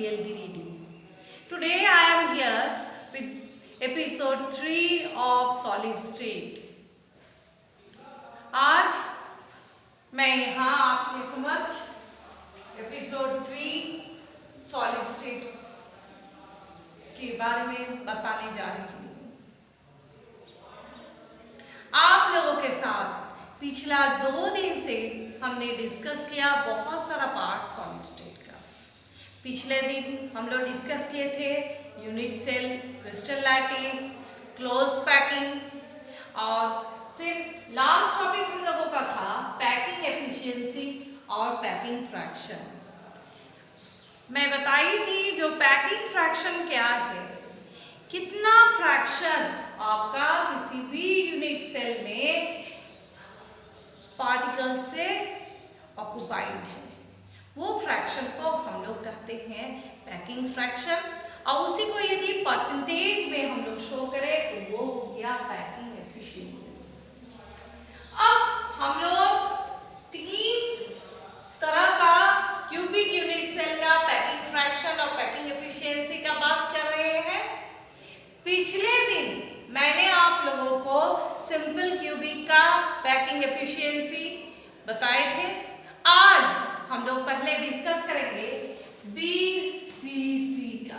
CLD reading. Today I am here with episode 3 of Solid State. आज मैं यहाँ आपके समक्ष एपिसोड 3 सॉलिड स्टेट के बारे में बताने जा रही हूँ। आप लोगों के साथ पिछला 2 दिन से हमने डिस्कस किया बहुत सारा पार्ट सॉलिड स्टेट का। पिछले दिन हम लोग डिस्कस किए थे unit cell, crystal lattice, close packing, और फिर लास्ट टॉपिक हम लोगों का था पैकिंग एफिशिएंसी और पैकिंग फ्रैक्शन। मैं बताई थी जो पैकिंग फ्रैक्शन क्या है, कितना फ्रैक्शन आपका किसी भी यूनिट सेल में पार्टिकल से ऑक्युपाइड है, वो फ्रैक्शन को हम लोग कहते हैं पैकिंग फ्रैक्शन। और उसी को यदि परसेंटेज में हम लोग शो करें तो वो हो गया पैकिंग एफिशिएंसी। अब हम लोग 3 तरह का क्यूबिक यूनिट सेल का पैकिंग फ्रैक्शन और पैकिंग एफिशिएंसी का बात कर रहे हैं। पिछले दिन मैंने आप लोगों को सिंपल क्यूबिक का पैकिंग एफिशिएंसी बताए थे। आज हम लोग पहले डिस्कस करेंगे BCC का,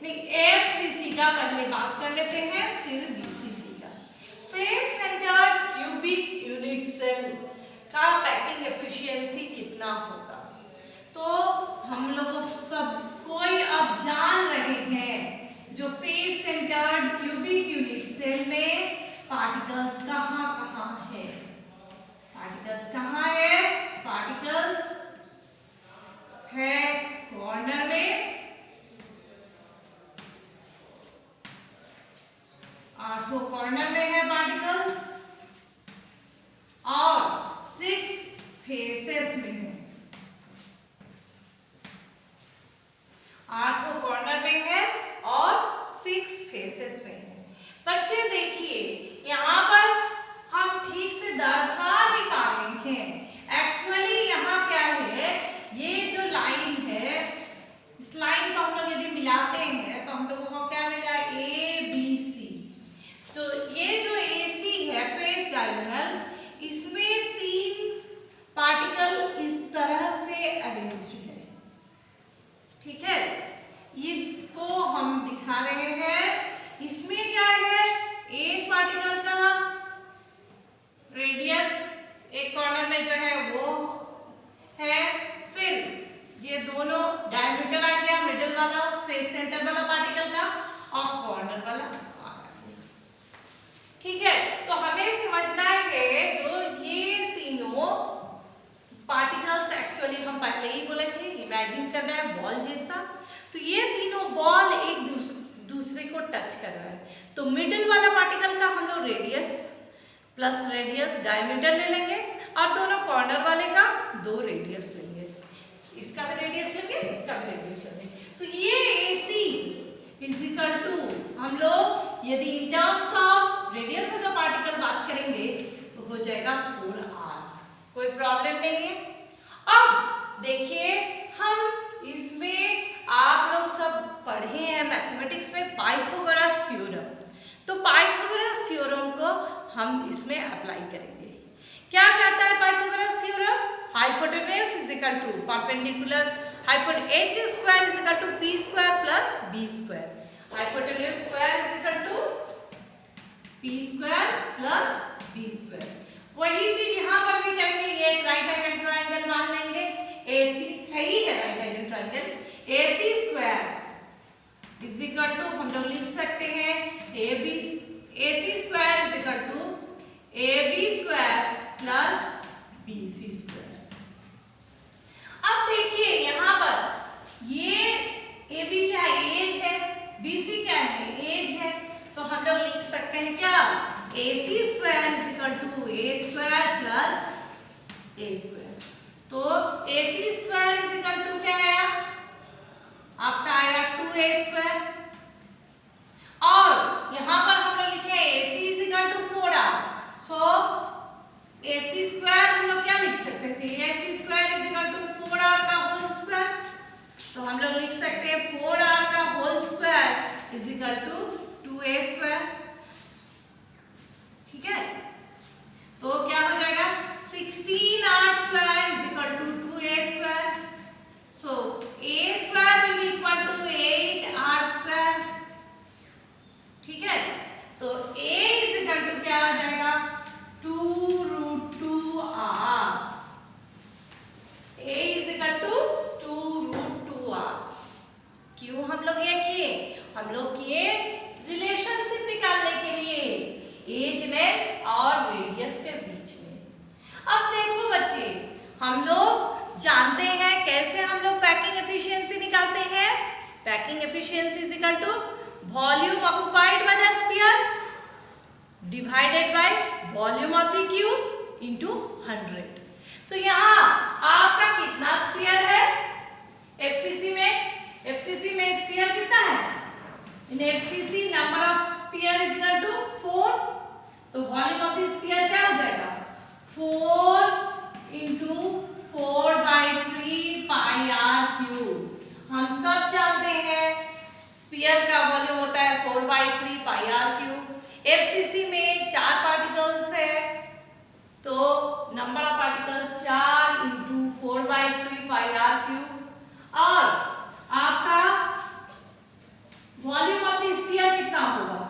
नहीं FCC का पहले बात कर लेते हैं, फिर BCC का। Face centred cubic unit cell का पैकिंग एफिशिएंसी कितना होगा, तो हम लोग सब कोई अब जान रहे हैं जो face centred cubic unit cell में पार्टिकल्स कहाँ कहाँ है। पार्टिकल्स कहाँ है? पार्टिकल्स है कॉर्नर में, 8 कॉर्नर में है पार्टिकल्स, और 6 फेसेस में है। 8 कॉर्नर में है और 6 फेसेस में है। बच्चे देखिए यहाँ पर हम ठीक से दर्शा नहीं पा रहे हैं। एक्चुअली यहाँ क्या है, ये जो लाइन है, इस लाइन को हम लोग यदि मिलाते हैं तो हम लोगों को क्या मिला? ABC। तो ये जो AC है फेस डायगोनल, इसमें 3 पार्टिकल इस तरह से अरेंज्ड है। ठीक है, इसको हम दिखा रहे हैं। इसमें क्या है, एक पार्टिकल का रेडियस एक कॉर्नर में जो है वो है, फिर ये दोनों डायमीटर आ गया, मिडिल वाला फेस सेंटर वाला पार्टिकल का, और कॉर्नर वाला आ गया। ठीक है, तो हमें समझना है जो ये तीनों पार्टिकल्स, एक्चुअली हम पहले ही बोले थे इमेजिन करना है बॉल जैसा, तो ये तीनों बॉल एक दूसरे को टच कर रहा है। तो मिडिल वाला पार्टिकल का हम लोग रेडियस प्लस रेडियस डायमीटर ले लेंगे, और दोनों कॉर्नर वाले का 2 रेडियस लेंगे, इसका भी रेडियस लेंगे, इसका भी रेडियस लेंगे। तो ये AC इज इक्वल टू, हम लोग यदि इन terms of radius of the particle बात करेंगे तो हो जाएगा 4R। कोई प्रॉब्लम नहीं है। अब देखिए हम इसमें आप लोग सब पढ़े हैं मैथमेटिक्स में पाइथागोरस थ्योरम, तो पाइथागोरस थ्योरम को हम इसमें अप्लाई करेंगे। क्या कहता है Pythagoras theorem? Hypotenuse is equal to perpendicular H square is equal to P square plus B square. Hypotenuse square is equal to P square plus B square. वही चीज यहाँ पर भी करेंगे। ये एक राइट एंगल ट्राइंगल मान लेंगे, AC है ही है right angle triangle. AC square is equal to हम लोग लिख सकते हैं AC square is equal to AB square plus BC square. अब देखिए यहाँ पर ये AB क्या है? एज है। BC क्या है? एज है। तो हम लोग लिख सकते हैं क्या? AC square is equal to A square plus A square. तो AC square is equal to क्या आया? आपका आया 2A स्क्वायर, और यहाँ पर हम लोग लिखे AC is equal to 4R। So AC square हम लोग क्या लिख सकते थे? AC square is equal to 4R का होल स्क्वायर। तो हम लोग लिख सकते हैं 4r का whole square is equal to 2a square. ठीक है, तो क्या हो जाएगा 16r square is equal to 2a square. So a square will be equal to 8r square. ठीक है, तो a इज इक्वल टू क्या आ जाएगा 2√2r। a is equal to 2√2r। क्यों हम लोग ये किए? हम लोग किए रिलेशनशिप निकालने के लिए एज लेंथ और रेडियस के बीच में। अब देखो बच्चे, हम लोग जानते हैं कैसे हम लोग पैकिंग एफिशिएंसी निकालते हैं। Packing efficiency is equal to volume occupied by the sphere divided by volume of the cube into 100। तो यहाँ आपका कितना स्फीयर है एफसीसी में? एफसीसी में स्फीयर कितना है? In FCC number of sphere is equal to 4। तो वॉल्यूम ऑफ द स्फीयर क्या हो जाएगा 4 इंटू 4/3 पाई आर क्यूब। हम सब जानते हैं स्फीयर का वॉल्यूम होता है 4/3 पाई आर क्यूब। एफसीसी में 4 पार्टिकल्स है, तो number of particles 4 into 4/3 pi R cube. और आपका वॉल्यूम ऑफ द स्फीयर कितना होगा?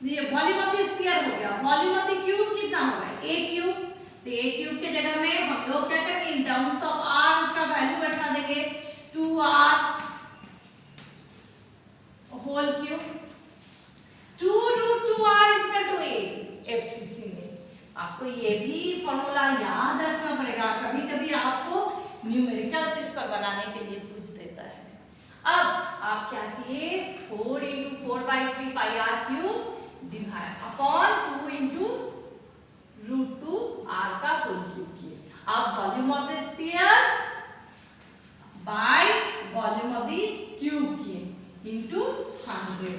ये वॉल्यूम ऑफ द स्फीयर हो गया। वॉल्यूम ऑफ द क्यूब कितना होगा? a cube. तो a क्यूब के जगह में हम लोग क्या करेंगे इन टर्म्स ऑफ r उसका वैल्यू बैठा देंगे 2r whole cube. 2√2r is equal to a FCC में। आपको ये भी फॉर्मूला याद रखना पड़ेगा, कभी कभी आपको न्यूमेरिकल्स इस पर बनाने के लिए पूछ देता है। अब आप क्या किए 4 into 4/3 pi R cube divide upon 2 into √2r का होल क्यूब किए। अब volume of the sphere by volume of the cube किए इंटू 100।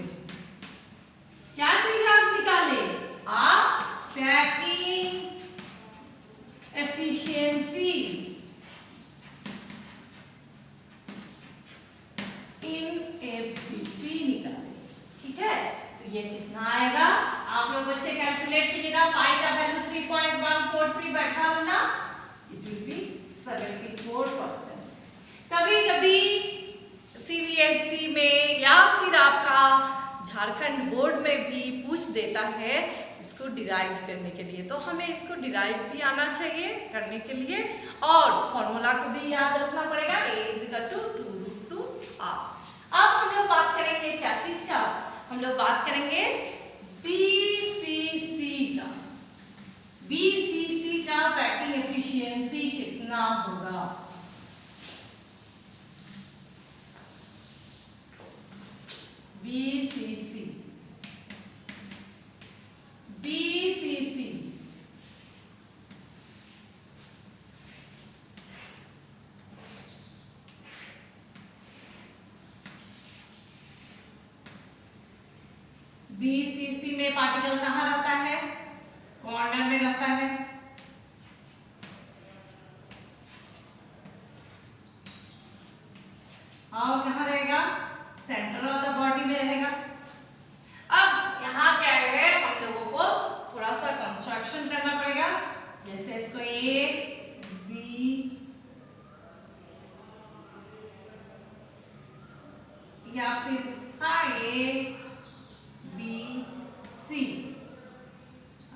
क्या चीज आप निकाले? आप पैकिंग एफिशिएंसी इन एफसीसी निकाले। ठीक है, तो ये कितना आएगा? आप लोग बच्चे कैलकुलेट कीजिएगा। पाई का वैल्यू 3.143 बैठा लेना, इट विल बी 74%। कभी कभी सीबीएसई में या फिर आपका झारखंड बोर्ड में भी पूछ देता है इसको डिराइव करने के लिए, तो हमें इसको डिराइव भी आना चाहिए करने के लिए, और फॉर्मूला को भी याद रखना पड़ेगा a is equal to 2√2r। अब हम लोग बात करेंगे क्या चीज का? हम लोग बात करेंगे बीसीसी का। बीसीसी का पैकिंग एफिशिएंसी कितना होगा? बीसीसी बीसीसी बीसीसी में पार्टिकल कहाँ रहता है? कॉर्नर में रहता है। और कहाँ रहेगा? सेंटर ऑफ द बॉडी में रहेगा। अब यहाँ क्या है, हम लोगों को थोड़ा सा कंस्ट्रक्शन करना पड़ेगा। जैसे इसको ए बी या फिर ए बी सी।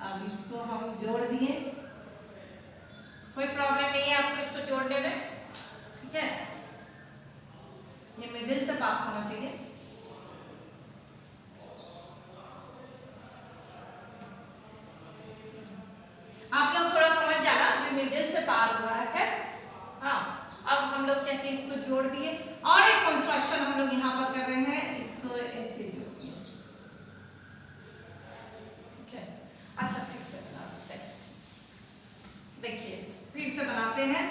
अब इसको हम जोड़ दिए, कोई प्रॉब्लम नहीं है आपको इसको जोड़ने में। ठीक है, ये मिडिल से पास होना चाहिए। आप लोग थोड़ा समझ जाना, जो मिडिल से पार हुआ है। हाँ, अब हम लोग क्या किए इसको जोड़ दिए, और एक कंस्ट्रक्शन हम लोग यहाँ पर कर रहे हैं, इसको ऐसे जोड़ दिए। ठीक है, अच्छा फिर से बनाते हैं। देखिए फिर से बनाते हैं।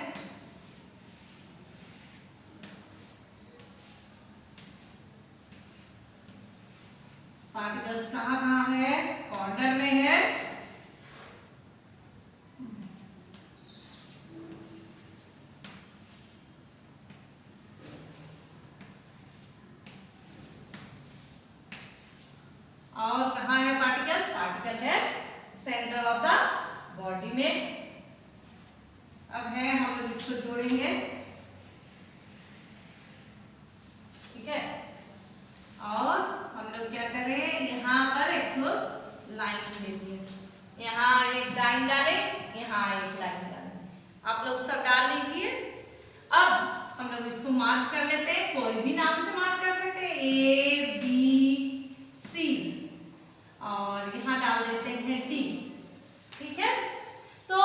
पार्टिकल्स कहाँ कहाँ है? कॉर्नर में है। में। अब है हम लोग इसको जोड़ेंगे, ठीक है। और हम लोग क्या करें, यहाँ पर एक लाइन ले लिए, यहाँ एक लाइन डाले, यहाँ एक लाइन डाले, आप लोग सब डाल लीजिए। अब हम लोग इसको मार्क कर लेते हैं, कोई भी नाम से मार्क कर सकते हैं, A B C, और यहाँ डाल देते हैं D, ठीक है। तो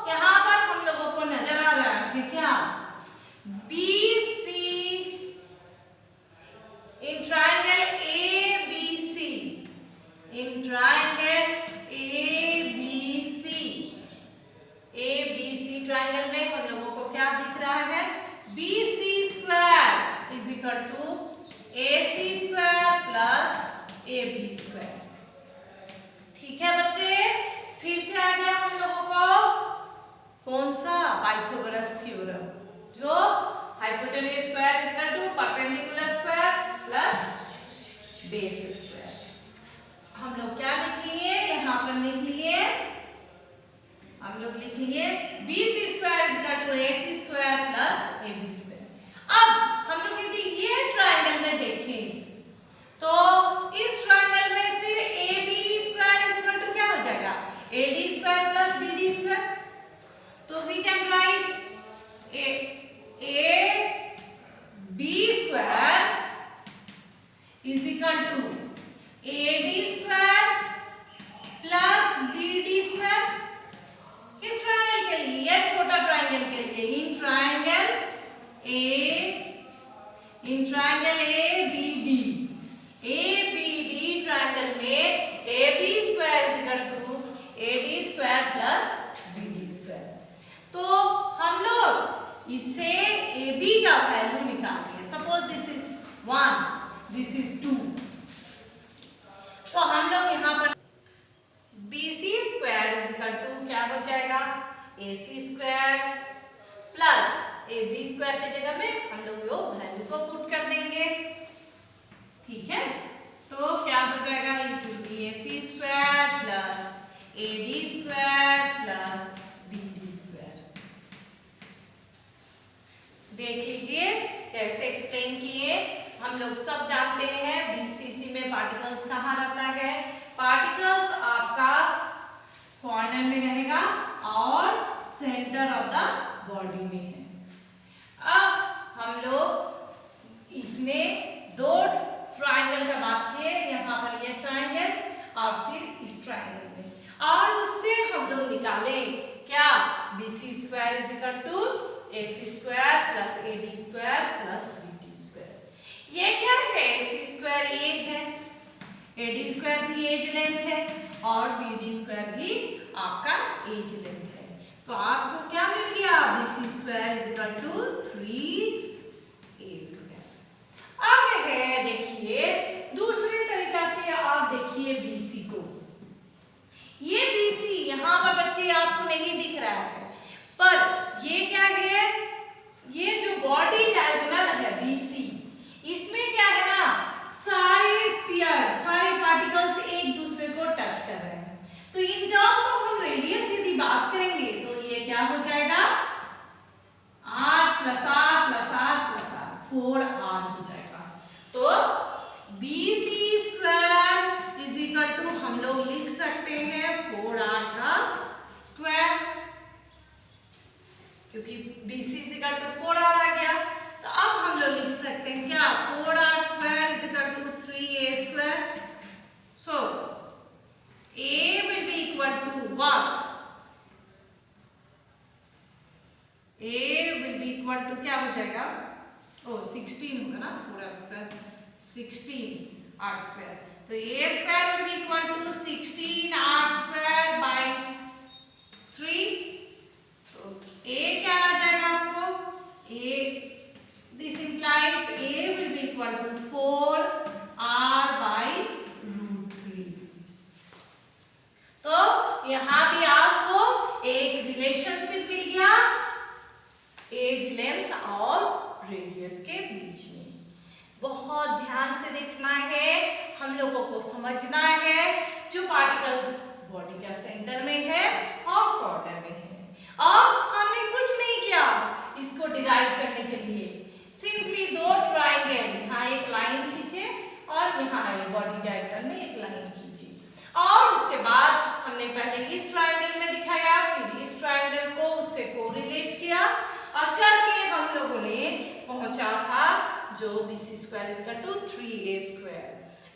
यहाँ पर हम लोगों को नजर आ रहा है क्या, BC in triangle ABC, in triangle ABC triangle में हम लोगों को क्या दिख रहा है, BC square is equal to AC square plus AB square, ठीक है बच्चे। फिर से आ गया हम लोगों को कौन सा, पाइथागोरस थ्योरम, जो hypotenuse square is equal to perpendicular square plus base square. हम लोग क्या लिख लिए, यहाँ पर लिख लिए, हम लोग लिख लिए BC square is equal to AC square plus AB square. अब हम लोग यदि ये ट्रायंगल में देखें तो इस ट्रायंगल में फिर AB square is equal to क्या हो जाएगा, AD square plus BD square. तो we can write AB square is equal to AD square plus BD square. किस ट्रायंगल के लिए, ये छोटा ट्रायंगल के लिए, इन ट्रायंगल ABD ट्रायंगल में AB square is equal to AD square plus BD square. तो हम लोग इससे AB का वैल्यू निकालिए, suppose this is 1, this is 2, तो हम लोग यहाँ पर BC square is equal to क्या हो जाएगा, AC square plus AB square की जगह में हम लोग यो वैल्यू को पुट कर देंगे, ठीक है। तो क्या हो जाएगा, it will be AC square plus AD square plus BD square. देख लीजिए कैसे एक्सप्लेन किए। हम लोग सब जानते हैं BCC में पार्टिकल्स कहाँ रहता है, पार्टिकल्स आपका कॉर्नर में रहेगा और सेंटर ऑफ द बॉडी में है। अब हम लोग इसमें दो ट्रायंगल का बात किए, यहाँ पर ये ट्रायंगल और फिर इस ट्रायंगल में, और उससे हम लोग निकाले क्या, BC square is equal to AC square plus AD square plus BD square. ये क्या है, AC स्क्वायर A है, AD स्क्वायर भी एज लेंथ है और BD स्क्वायर भी आपका एज लेंथ है। तो आपको क्या मिल गया, BC square is equal to 3A square. अब है देखिए दूसरे तरीका से, आप देखिए BC को, ये BC यहाँ पर बच्चे आपको नहीं दिख रहा है, पर ये क्या है, ये जो बॉडी डायगोनल है BC, इसमें क्या है ना, सारे स्फीयर, सारे पार्टिकल्स एक दूसरे को टच कर रहे हैं। तो इन टर्म्स ऑफ हम रेडियस यदि बात करेंगे तो ये क्या हो जाएगा, R plus R plus R plus R, 4R हो जाएगा। तो BC square is equal to हम लोग लिख सकते हैं 4R का स्क्वायर, क्योंकि BC is equal to 4R आ गया। तो अब हम लोग लिख सकते हैं क्या, 4R square is equal to 3A square. So A will be equal to what? A will be equal to क्या हो जाएगा, ओ 16 होगा ना, 4R स्क्वायर 16R स्क्वायर। तो A square will be equal to 16R square by 3। तो A क्या आ जाएगा आपको, A this implies A will be equal to 4R by √3। तो यहाँ भी आपको एक रिलेशनशिप मिल गया एज लेंथ और रेडियस के बीच में। बहुत ध्यान से देखना है, हम लोगों को को समझना है जो पार्टिकल्स बॉडी का सेंटर में है और कॉर्नर में है। और हमने कुछ नहीं किया इसको डिराइव करने के लिए, सिंपली दो ट्राइंगल, यहाँ एक लाइन खींचे और यहाँ एक बॉडी डायग्राम में एक लाइन खींची, और उसके बाद हमने पहले इस ट्राइंगल में दिखाया, फिर इस ट्राइंगल को उससे कोरिलेट किया और करके हम लोगों ने पहुंचा था जो BC square is equal to 3A square.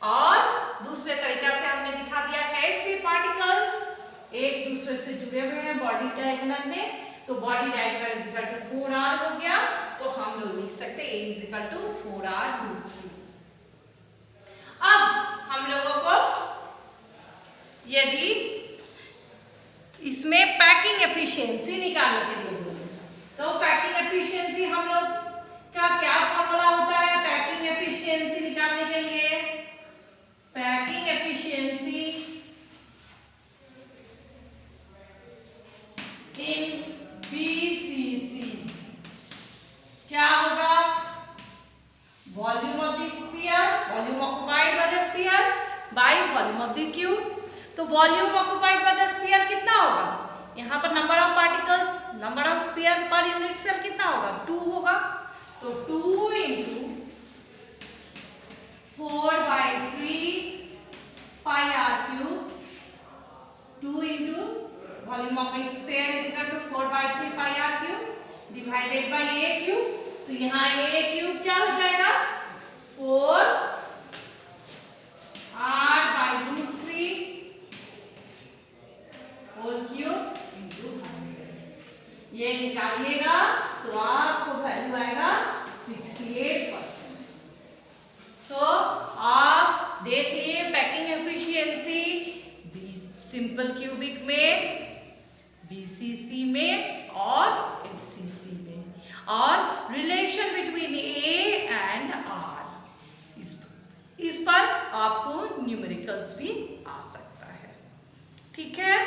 और दूसरे तरीका से हमने दिखा दिया कैसे पार्टिकल्स एक दूसरे से जुड़े हुए हैं बॉडी डायगोनल में, तो body diagonal is equal to 4R हो गया, तो हम लोग लिख सकते हैं A is equal to 4R√3। अब हम लोगों को यदि इसमें पैकिंग एफिशिएंसी निकालने के लिए बोले तो पैकिंग एफिशिएंसी हम लोग का क्या फॉर्मूला होता है पैकिंग एफिशिएंसी निकालने के लिए? पैकिंग एफिशिएंसी इन BCC क्या होगा? Volume of the sphere, volume occupied by the sphere by volume of the cube. तो volume occupied by the sphere कितना होगा? यहाँ पर number of particles, number of sphere per unit cell कितना होगा? 2 होगा, तो 2 into 4/3 pi r cube, 2 into volume of a sphere is equal to 4/3 pi r cube divided by a cube। तो यहाँ a cube क्या हो जाएगा? 4 r/√3 होल क्यूब इंटू 100। ये निकालिएगा तो आपको वैल्यू आएगा 68%। तो आप देख लिए पैकिंग एफिशिएंसी सिंपल क्यूबिक में, BCC में और FCC में, और relation between A and R, इस पर आपको न्यूमेरिकल्स भी आ सकता है। ठीक है,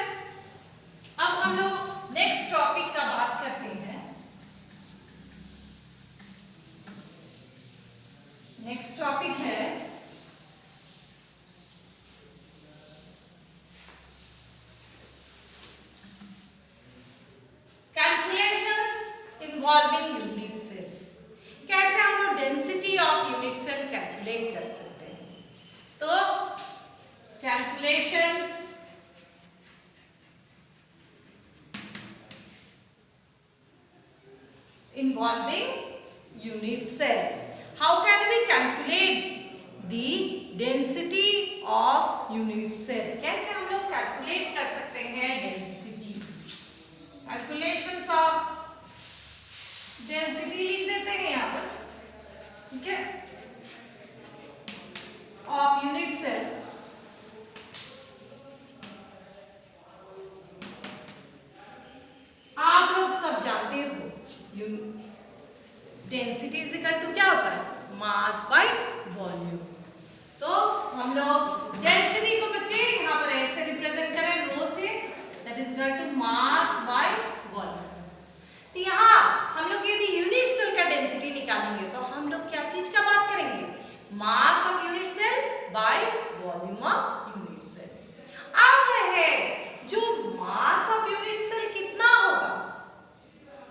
अब हम लोग नेक्स्ट टॉपिक का बात करते हैं। नेक्स्ट टॉपिक है कैलकुलेशंस इन्वॉल्विंग यूनिट सेल। कैसे हम लोग density of unit cell calculate कर सकते हैं? तो calculations involving unit cell. How can we calculate the density of unit cell? कैसे हम लोग कैलकुलेट कर सकते हैं डेंसिटी? कैलकुलेशंस ऑफ डेंसिटी लिख देते हैं यहाँ पर, ठीक है, ऑफ यूनिट सेल। आप लोग सब जानते हो डेंसिटी इज इक्वल टू क्या होता है? मास बाय वॉल्यूम। तो हम लोग डेंसिटी को बच्चे यहाँ पर ऐसे रिप्रेजेंट करें रो से, that is equal to mass by volume. तो यहाँ हम लोग यदि यूनिट सेल का डेंसिटी निकालेंगे तो हम लोग क्या चीज का बात करेंगे? Mass of unit cell by volume of unit cell. अब है जो मास ऑफ यूनिट सेल कितना होगा?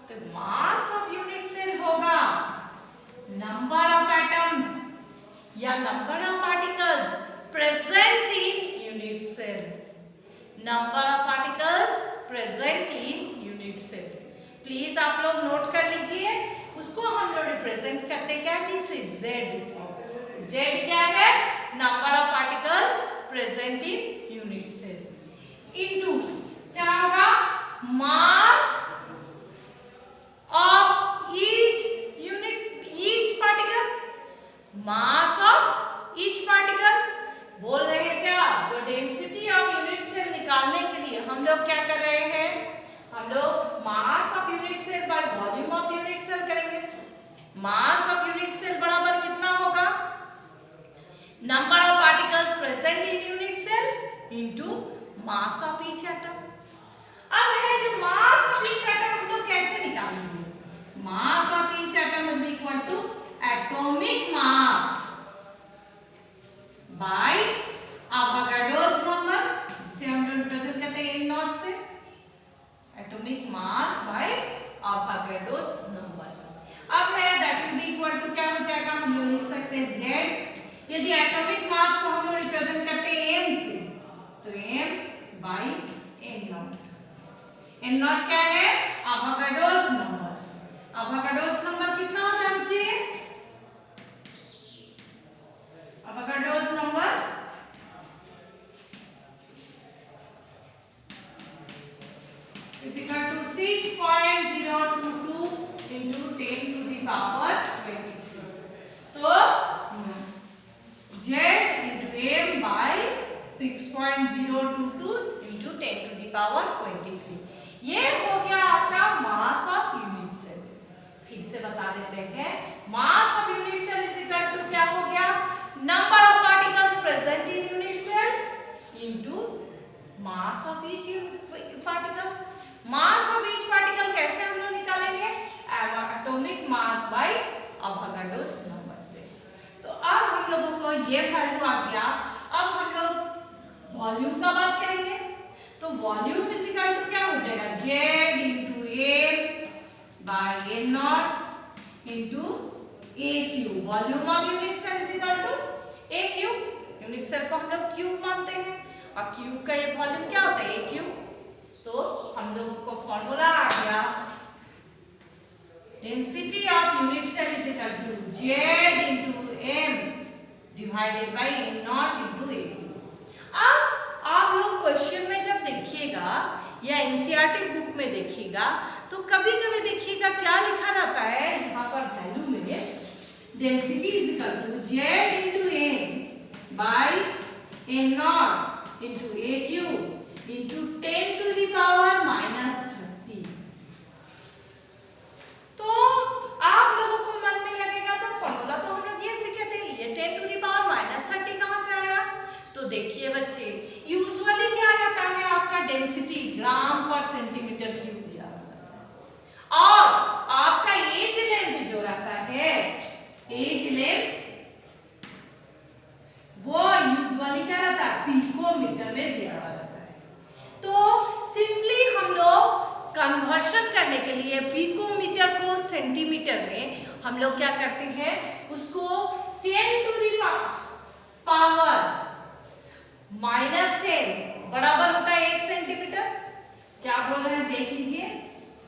तो मास ऑफ यूनिट सेल होगा नंबर ऑफ एटम्स या number of particles present in unit cell. Number of particles present in unit cell. Please आप लोग नोट कर लीजिए, उसको हम लोग रिप्रेजेंट करते क्या चीज से? Z से। Z क्या है? Number of particles present in unit cell into क्या होगा? मास of each particle, mass of each particle। बोल रहे हैं क्या? जो डेंसिटी ऑफ यूनिट सेल निकालने के लिए हम लोग क्या कर रहे हैं? हम लोग mass of unit cell by volume of unit cell करेंगे। मास ऑफ यूनिट सेल बराबर कितना होगा? Number of particles present in unit cell into mass of each atom. अब है जो मास ऑफ ईच एटम हम लोग कैसे निकालेंगे? Mass of each atom will be equal to atomic mass by Avogadro's number, जिसे हम लोग रिप्रेजेंट करते हैं n नॉट से, atomic mass by Avogadro's number. अब है that will be equal to क्या हो जाएगा, हम लोग लिख सकते हैं z। यदि एटॉमिक मास को हम लोग रिप्रेजेंट करते हैं m से, तो m by n naught. n naught क्या है, अवोगाड्रोस नंबर। अवोगाड्रोस नंबर कितना होता है बच्चे, अवोगाड्रोस number is equal to 6.022 into 10 to the power 23। तो z into m by 6.022 into 10 to the power 23। ये हो गया आपका मास ऑफ यूनिट सेल। फिर से बता देते हैं, mass of unit cell is equal to क्या हो गया, number of particles present in unit cell into mass of each particle. Mass of each particle कैसे हम लोग निकालेंगे, atomic mass by Avogadro's number से। तो अब हम लोगों को ये वैल्यू आ गया। अब हम लोग वॉल्यूम का बात करेंगे, तो वॉल्यूम इज इक्वल टू क्या हो जाएगा, z into a by n naught into a cube. Volume of unit cell is equal to a cube. Unit cell को हम लोग क्यूब मानते हैं और क्यूब का ये वॉल्यूम क्या होता है, a क्यूब। तो हम लोगों को फॉर्मूला आ गया, density of unit cell is equal to z into m divided by n naught into a cube. अब आप लोग क्वेश्चन में जब देखिएगा या एनसीईआरटी बुक में देखिएगा, तो कभी कभी देखिएगा क्या लिखा रहता है यहाँ पर वैल्यू में, density is equal to z into m by n naught into a cube into 10 to the power -30। तो आप लोगों को मन में लगेगा तो फॉर्मूला तो हम लोग ये सीखे थे, ये 10 टू द पावर -30 कहाँ से आया। तो देखिए बच्चे, यूजुअली क्या रहता है आपका डेंसिटी ग्राम पर सेंटीमीटर क्यूब दिया रहता है, और आपका एज लेंथ जो रहता है, एज लेंथ वो यूजुअली क्या रहता है, पिकोमीटर में दिया हुआ रहता है। तो सिंपली हम लोग कन्वर्शन करने के लिए पिकोमीटर को सेंटीमीटर में हम लोग क्या करते हैं, उसको 10 टू द पावर -10 बराबर होता है 1 सेंटीमीटर। क्या बोल रहे हैं देख लीजिए,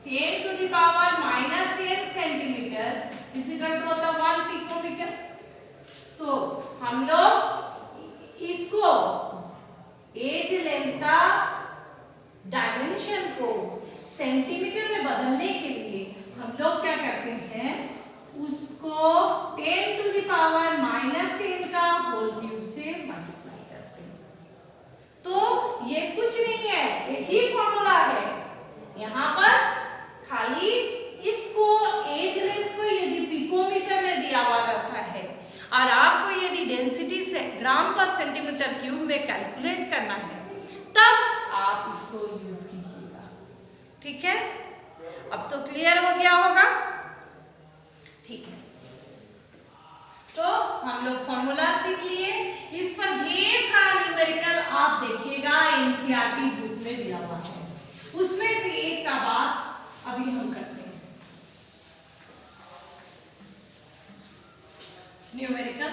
10 to the power -10 centimetre is equal to होता है 1 पिकोमीटर। तो हम लोग इसको एज लेंथ का डायमेंशन को सेंटीमीटर में बदलने के लिए हम लोग क्या करते हैं, उसको 10 टू द पावर -10 का होल क्यूब से मल्टीप्लाई करते हैं। तो ये कुछ नहीं है, एक ही फॉर्मूला है। यहाँ पर खाली इसको एज लेंथ को यदि पिकोमीटर में दिया हुआ रहता है और आपको यदि डेंसिटी से ग्राम पर सेंटीमीटर क्यूब में कैलकुलेट करना है, तब आप इसको यूज कीजिएगा। ठीक है, अब तो क्लियर हो गया होगा। ठीक है, तो हम लोग फॉर्मूला सीख लिए। इस पर ढेर सारा न्यूमेरिकल आप देखिएगा एनसीईआरटी बुक में दिया हुआ है, उसमें से एक का बात अभी हम करते हैं। न्यूमेरिकल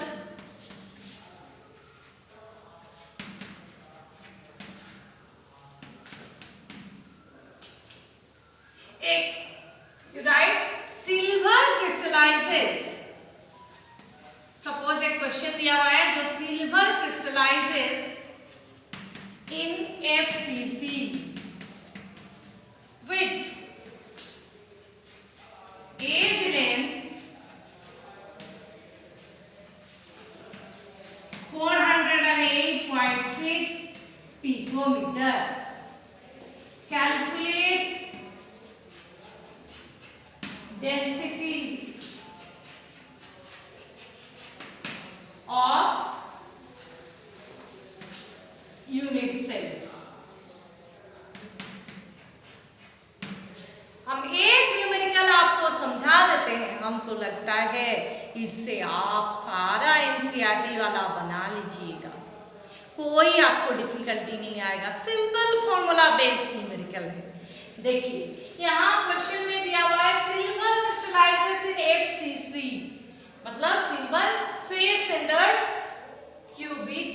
एक राइट सिल्वर क्रिस्टलाइजेस। सपोज एक क्वेश्चन दिया हुआ है जो silver crystallizes in FCC with age length 408.6 picometer. Calculate density of unit cell. हम एक न्यूमेरिकल आपको समझा देते हैं, हमको लगता है इससे आप सारा एनसीईआरटी वाला बना लीजिएगा। कोई आपको डिफिकल्टी नहीं आएगा, सिंपल फॉर्मूला बेस्ड न्यूमेरिकल है। देखिए यहाँ क्वेश्चन में दिया हुआ है सिल्वर क्रिस्टलाइजेस इन FCC, मतलब silver face centred cubic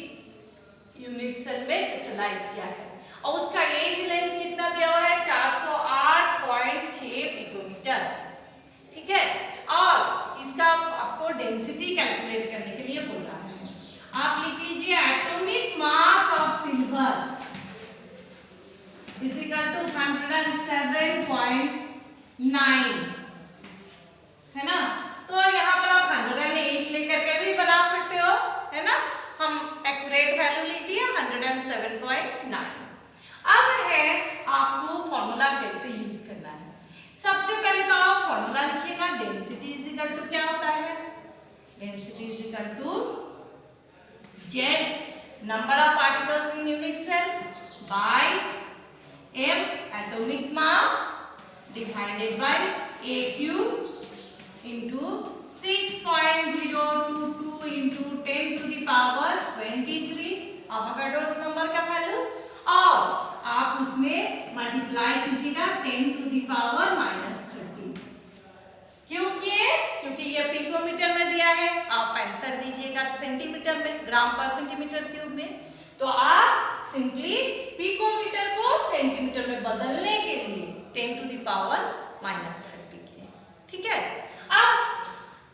unit cell में क्रिस्टलाइज किया है और उसका एज लेंथ कितना दिया हुआ है 408.6 पिकोमीटर, ठीक है। और इसका आपको डेंसिटी कैलकुलेट करने के लिए बोल रहा है। आप लिख लीजिए atomic mass of silver is equal to 107.9, है ना। तो यहाँ पर आप 108 लेकर के भी बना सकते हो, है ना। हम एक्यूरेट वैल्यू लिख दिए 107.9। अब है आपको फॉर्मूला कैसे यूज करना है। सबसे पहले तो आप फॉर्मूला लिखिएगा, डेंसिटी इज इक्वल टू क्या होता है, density is equal to Z number of particles in unit cell by M atomic mass divided by A cube into 6.022 into 10 to the power 23 Avogadro's number का value, और आप उसमें multiply कीजिएगा 10 to the power -30। क्योंकि ये picometre में दिया है, आप आंसर दीजिएगा सेंटीमीटर में, ग्राम पर सेंटीमीटर क्यूब में, तो आप सिंपली पिकोमीटर को सेंटीमीटर में बदलने के लिए 10 टू द पावर -30 किए, ठीक है। अब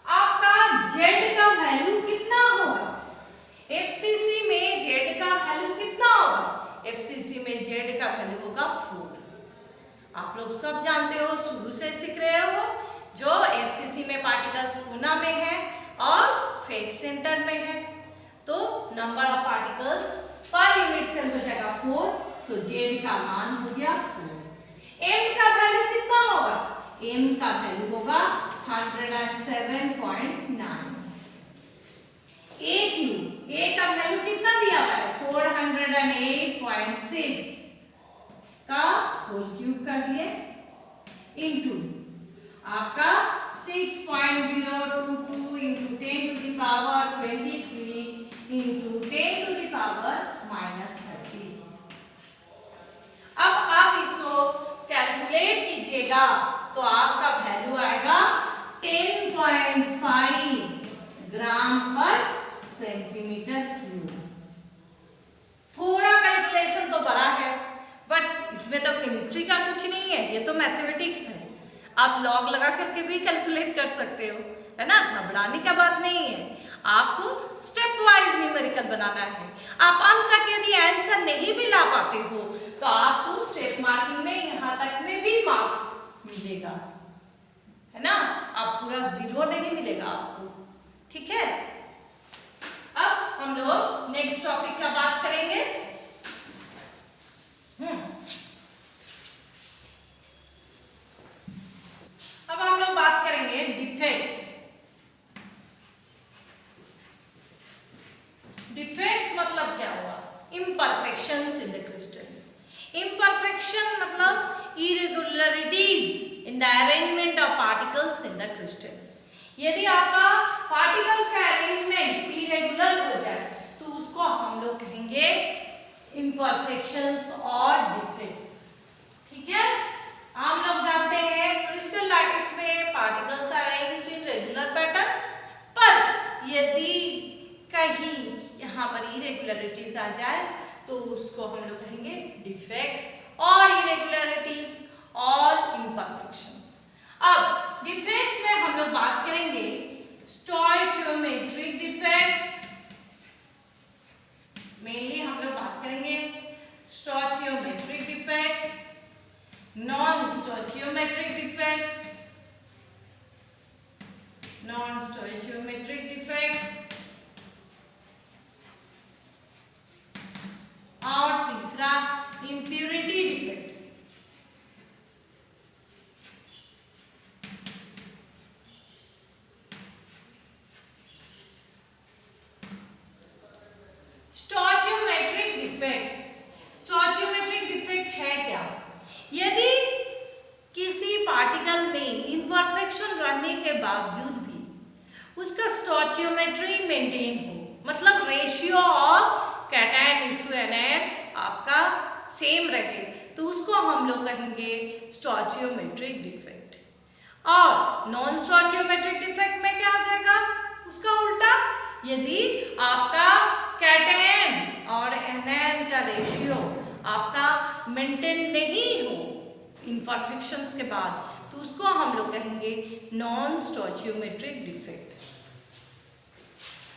आपका Z का वैल्यू कितना होगा, FCC में Z का वैल्यू कितना होगा, FCC में Z का वैल्यू होगा 4। आप लोग सब जानते हो, शुरू से सीख रहे हो, जो FCC में पार्टिकल्स कोना में है और फेस सेंटर में है, तो number of particles per unit cell हो जाएगा 4, तो Z का मान हो गया 4। M का वैल्यू कितना होगा, M का वैल्यू होगा 107.9। A का वैल्यू कितना दिया हुआ है 408.6 का होल क्यूब कर दिए इंटू आपका 6.022 into 10 to the power 23 into 10 to the power -30। अब आप इसको कैलकुलेट कीजिएगा तो आपका वैल्यू आएगा 10.5 ग्राम पर सेंटीमीटर क्यूब। थोड़ा कैलकुलेशन तो बड़ा है, बट इसमें तो केमिस्ट्री का कुछ नहीं है, ये तो मैथमेटिक्स है। आप लॉग लगा करके भी कैलकुलेट कर सकते हो, है ना, घबराने का बात नहीं है। आपको स्टेप वाइज न्यूमेरिकल बनाना है। आप अंत तक यदि आंसर नहीं भी ला पाते हो तो आपको स्टेप मार्किंग में यहाँ तक में भी मार्क्स मिलेगा, है ना, आप पूरा 0 नहीं मिलेगा आपको, ठीक है। अब हम लोग नेक्स्ट टॉपिक का बात करेंगे। अब हम लोग बात करेंगे डिफेक्ट्स। डिफेक्ट्स मतलब क्या हुआ, imperfections in the crystal. Imperfection मतलब irregularities in the arrangement of particles in the crystal. यदि आपका पार्टिकल्स का अरेंजमेंट इरेगुलर हो जाए तो उसको हम लोग कहेंगे इम्परफेक्शंस और डिफेक्ट्स, ठीक है। हम लोग जानते हैं क्रिस्टल लैटिस में particles are arranged in regular pattern, पर यदि कहीं यहाँ पर इरेगुलरिटीज आ जाए तो उसको हम लोग कहेंगे डिफेक्ट और इरेगुलरिटीज और इम्परफेक्शंस। अब डिफेक्ट्स में हम लोग बात करेंगे स्टोइचियोमेट्रिक डिफेक्ट, मेनली हम लोग बात करेंगे stoichiometric defect, non stoichiometric defect, non stoichiometric defect, और तीसरा impurity defect. Stoichiometric defect, stoichiometric defect है क्या, यदि किसी पार्टिकल में इम्परफेक्शन रहने के बावजूद भी उसका स्टोइचियोमेट्री मेंटेन हो, मतलब रेशियो ऑफ कैटायन N आपका सेम रहे तो उसको हम लोग कहेंगे स्टोचियोमेट्रिक डिफेक्ट। और नॉन स्टोचियोमेट्रिक डिफेक्ट में क्या हो जाएगा, उसका उल्टा, यदि आपका कैटएन और एनएन का रेशियो आपका मेंटेन नहीं हो इन्फॉर्मेशंस के बाद तो उसको हम लोग कहेंगे नॉन स्टोचियोमेट्रिक डिफेक्ट।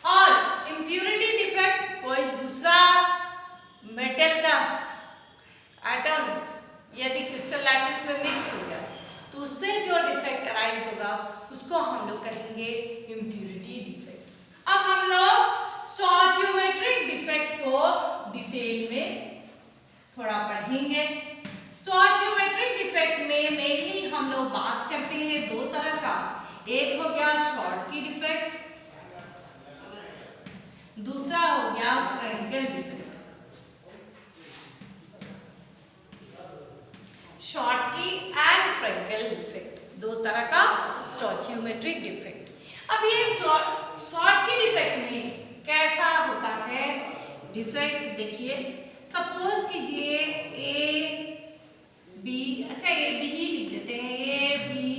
और इम्प्यूरिटी डिफेक्ट कोई दूसरा मेटल का एटम्स यदि क्रिस्टल लैटिस में मिक्स हो जाए तो उससे जो डिफेक्ट अराइज होगा उसको हम लोग कहेंगे इम्प्यूरिटी डिफेक्ट। अब हम लोग स्टोचियोमेट्रिक डिफेक्ट को डिटेल में थोड़ा पढ़ेंगे। स्टोचियोमेट्रिक डिफेक्ट में मेनली हम लोग बात करते हैं दो तरह का, एक हो गया शॉर्टकी डिफेक्ट, दूसरा हो गया फ्रेंकेल डिफेक्ट। शॉर्टकी एंड फ्रेंकेल डिफेक्ट दो तरह का स्टोचियोमेट्रिक डिफेक्ट। अब ये शॉर्टकी डिफेक्ट में कैसा होता है डिफेक्ट, देखिए सपोज कीजिए ए बी, अच्छा ए बी ही लिख देते हैं, ए बी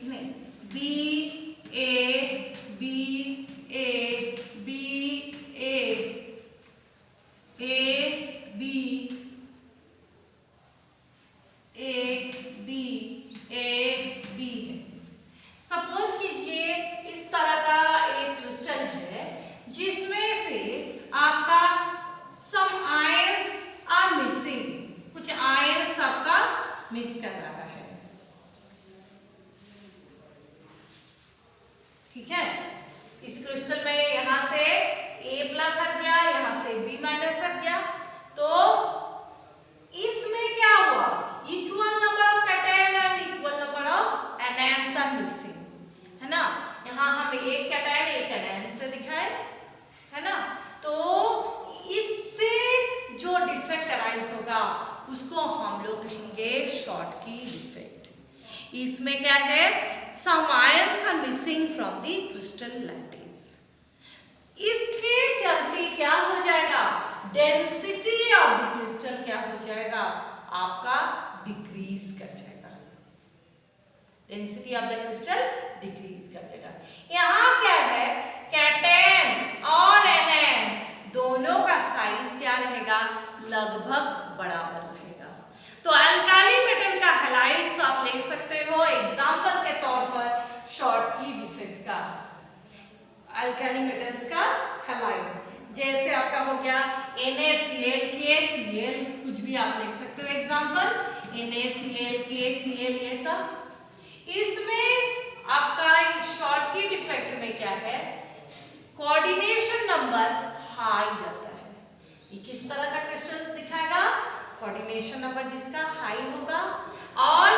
नहीं B A B A B A B A B है। सपोज कीजिए इस तरह का एक क्रिस्टल है जिसमें से आपका सम आयंस आर मिसिंग, कुछ आयंस आपका मिस कर रहा है, ठीक है। इस क्रिस्टल में यहां से A प्लस हट गया, यहां से B माइनस हट गया, तो इसमें क्या हुआ, equal number of cation and equal number of anions are missing, है ना। यहाँ हम एक कैटायन एक एनायन से दिखाए, है ना। तो इससे जो डिफेक्ट अराइज होगा उसको हम लोग कहेंगे शॉर्टकी डिफेक्ट। इसमें क्या है, some ions are missing from the crystal lattice. इसके चलते क्या हो जाएगा, डेंसिटी ऑफ द क्रिस्टल क्या हो जाएगा, आपका डिक्रीज कर जाएगा, density of the crystal decrease कर जाएगा। यहाँ क्या है, कैटएन और एनएन दोनों का साइज क्या रहेगा, लगभग बराबर रहेगा। तो अल्काली मेटल का हैलाइड्स आप ले सकते हो एग्जांपल के तौर पर शॉर्टकी डिफेक्ट का, अल्काली मेटल्स का हैलाइड जैसे आपका हो गया NaCl, KCl, कुछ भी आप लिख सकते हो एग्जांपल, NaCl, KCl ये सब। इसमें आपका शॉर्टकी डिफेक्ट में क्या है, कोऑर्डिनेशन नंबर हाई रहता है। ये किस तरह का क्रिस्टल्स दिखाएगा, कोऑर्डिनेशन नंबर जिसका हाई होगा, और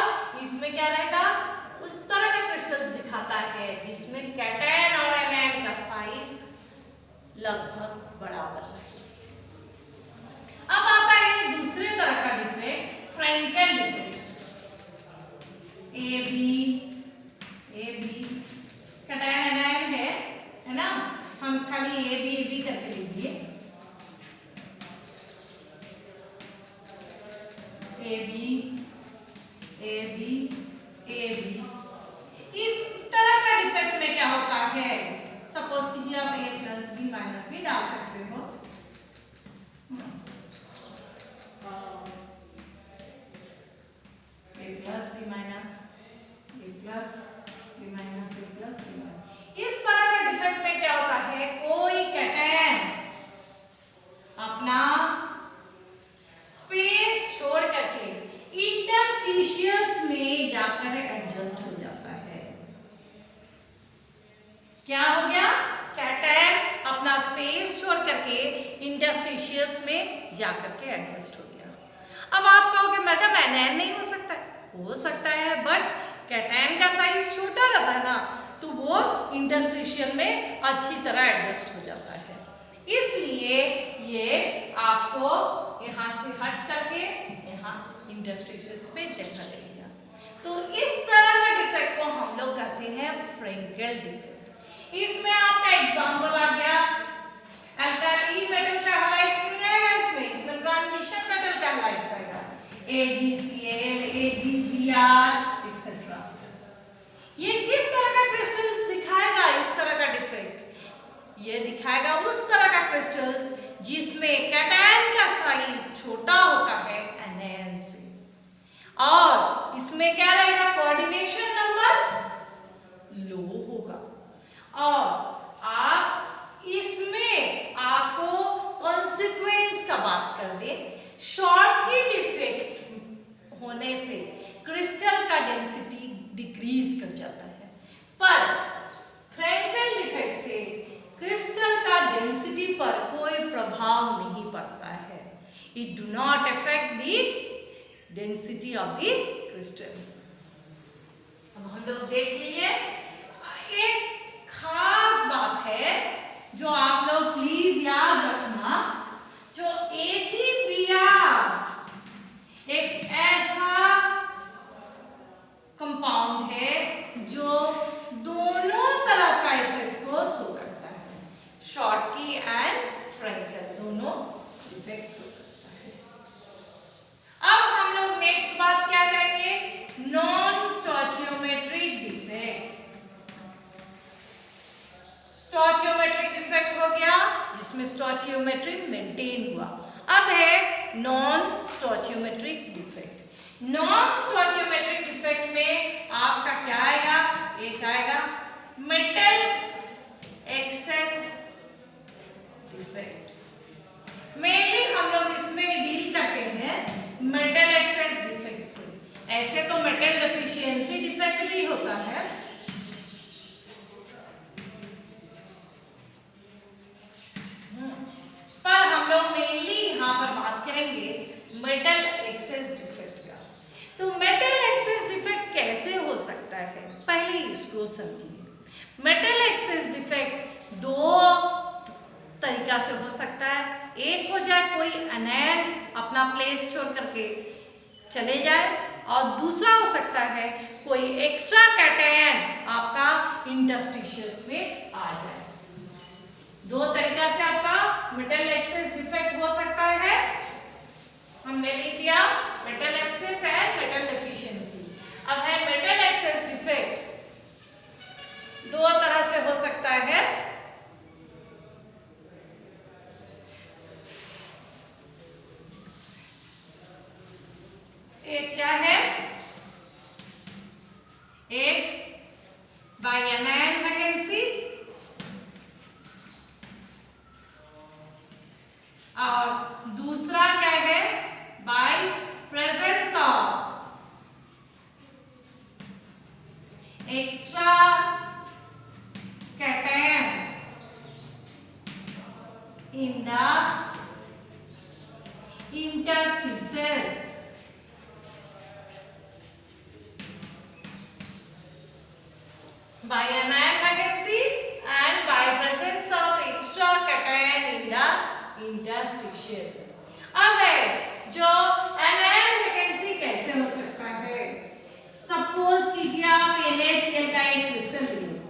इसमें क्या रहेगा, उस तरह का क्रिस्टल्स दिखाता है जिसमें कैटएन और एनायन का साइज लगभग बराबर है। अब आता है दूसरे तरह का defect, Frenkel defect. A B cation anion है ना, हम खाली ए बी करके लीजिए, ए बी। इस तरह का डिफेक्ट में क्या होता है, सपोज कीजिए आप A plus B minus B डाल सकते हो, A plus B minus A plus B minus A plus B minus. इस तरह का डिफेक्ट में क्या होता है, कोई कैटएन अपना स्पेस छोड़ करके इंटरस्टिशियस में जाकर एडजस्ट हो जाता है। क्या हो गया, कैटएन अपना स्पेस छोड़ करके इंटरस्टिशियस में जाकर के एडजस्ट हो गया। अब आप कहोगे मैडम एनायन नहीं हो सकता है, बट कैटएन का साइज छोटा रहता है ना, तो वो इंटरस्टिशियल में अच्छी तरह एडजस्ट हो जाता है। इसलिए ये आपको यहाँ से हट करके यहाँ इंटरस्टिशियस में जगह ले लिया। तो इस तरह का डिफेक्ट को हम लोग कहते हैं फ्रेंकेल डिफेक्ट। इसमें आपका एग्जाम्पल आ गया उस तरह का क्रिस्टल्स जिसमें कैटायन का साइज छोटा होता है एनायन से, और इसमें क्या रहेगा, कोऑर्डिनेशन नंबर लो होगा। और आप इसमें आपको कॉन्सिक्वेंस का बात कर दे, शॉर्टकी डिफेक्ट होने से क्रिस्टल का डेंसिटी डिक्रीज कर जाता है, पर फ्रैंकल डिफेक्ट से क्रिस्टल का डेंसिटी पर कोई प्रभाव नहीं पड़ता है। It do not affect the density of the crystal. अब हम लोग देख लिए, एक खास बात है जो आप लोग प्लीज याद रखना, जो AgBr एक ऐसा कंपाउंड है जो दोनों तरह का इफेक्ट को शो करता है, शॉर्टकी एंड फ्रैंकल दोनों इफेक्ट शो करता है। अब हम लोग नेक्स्ट बात क्या करेंगे, नॉन स्टोचियोमेट्रिक डिफेक्ट। स्टोचियोमेट्रिक डिफेक्ट हो गया जिसमें स्टोचियोमेट्री मेंटेन हुआ। अब है नॉन स्टोचियोमेट्रिक डिफेक्ट। नॉन स्टोचियोमेट्रिक डिफेक्ट में आपका क्या आएगा, एक आएगा मेटल एक्सेस डिफेक्ट। मेनली हम लोग इसमें डील करते हैं मेटल एक्सेस डिफेक्ट से। ऐसे तो मेटल डेफिशिएंसी डिफेक्ट भी होता है, पर हम लोग मेनली यहाँ पर बात करेंगे मेटल एक्सेस डिफेक्ट का। तो मेटल एक्सेस डिफेक्ट कैसे हो सकता है, पहले इसको समझिए। मेटल एक्सेस डिफेक्ट दो तरीका से हो सकता है। एक हो जाए कोई एनायन अपना प्लेस छोड़ करके चले जाए, और दूसरा हो सकता है कोई एक्स्ट्रा कैटायन आपका इंटरस्टिशियस में आ जाए। दो तरीका से आपका मेटल एक्सेस डिफेक्ट हो सकता है। हमने लिख दिया metal access and metal deficiency. अब है मेटल एक्सेस डिफेक्ट दो तरह से हो सकता है। एक क्या है, एक बाय एनायन वैकेंसी और दूसरा क्या है, by presence of extra cation in the interstices। By anion vacancy and by presence of extra cation in the interstitials। अब है जो anion vacancy कैसे हो सकता है, सपोज कीजिए आप NaCl का एक क्रिस्टल लीजिए,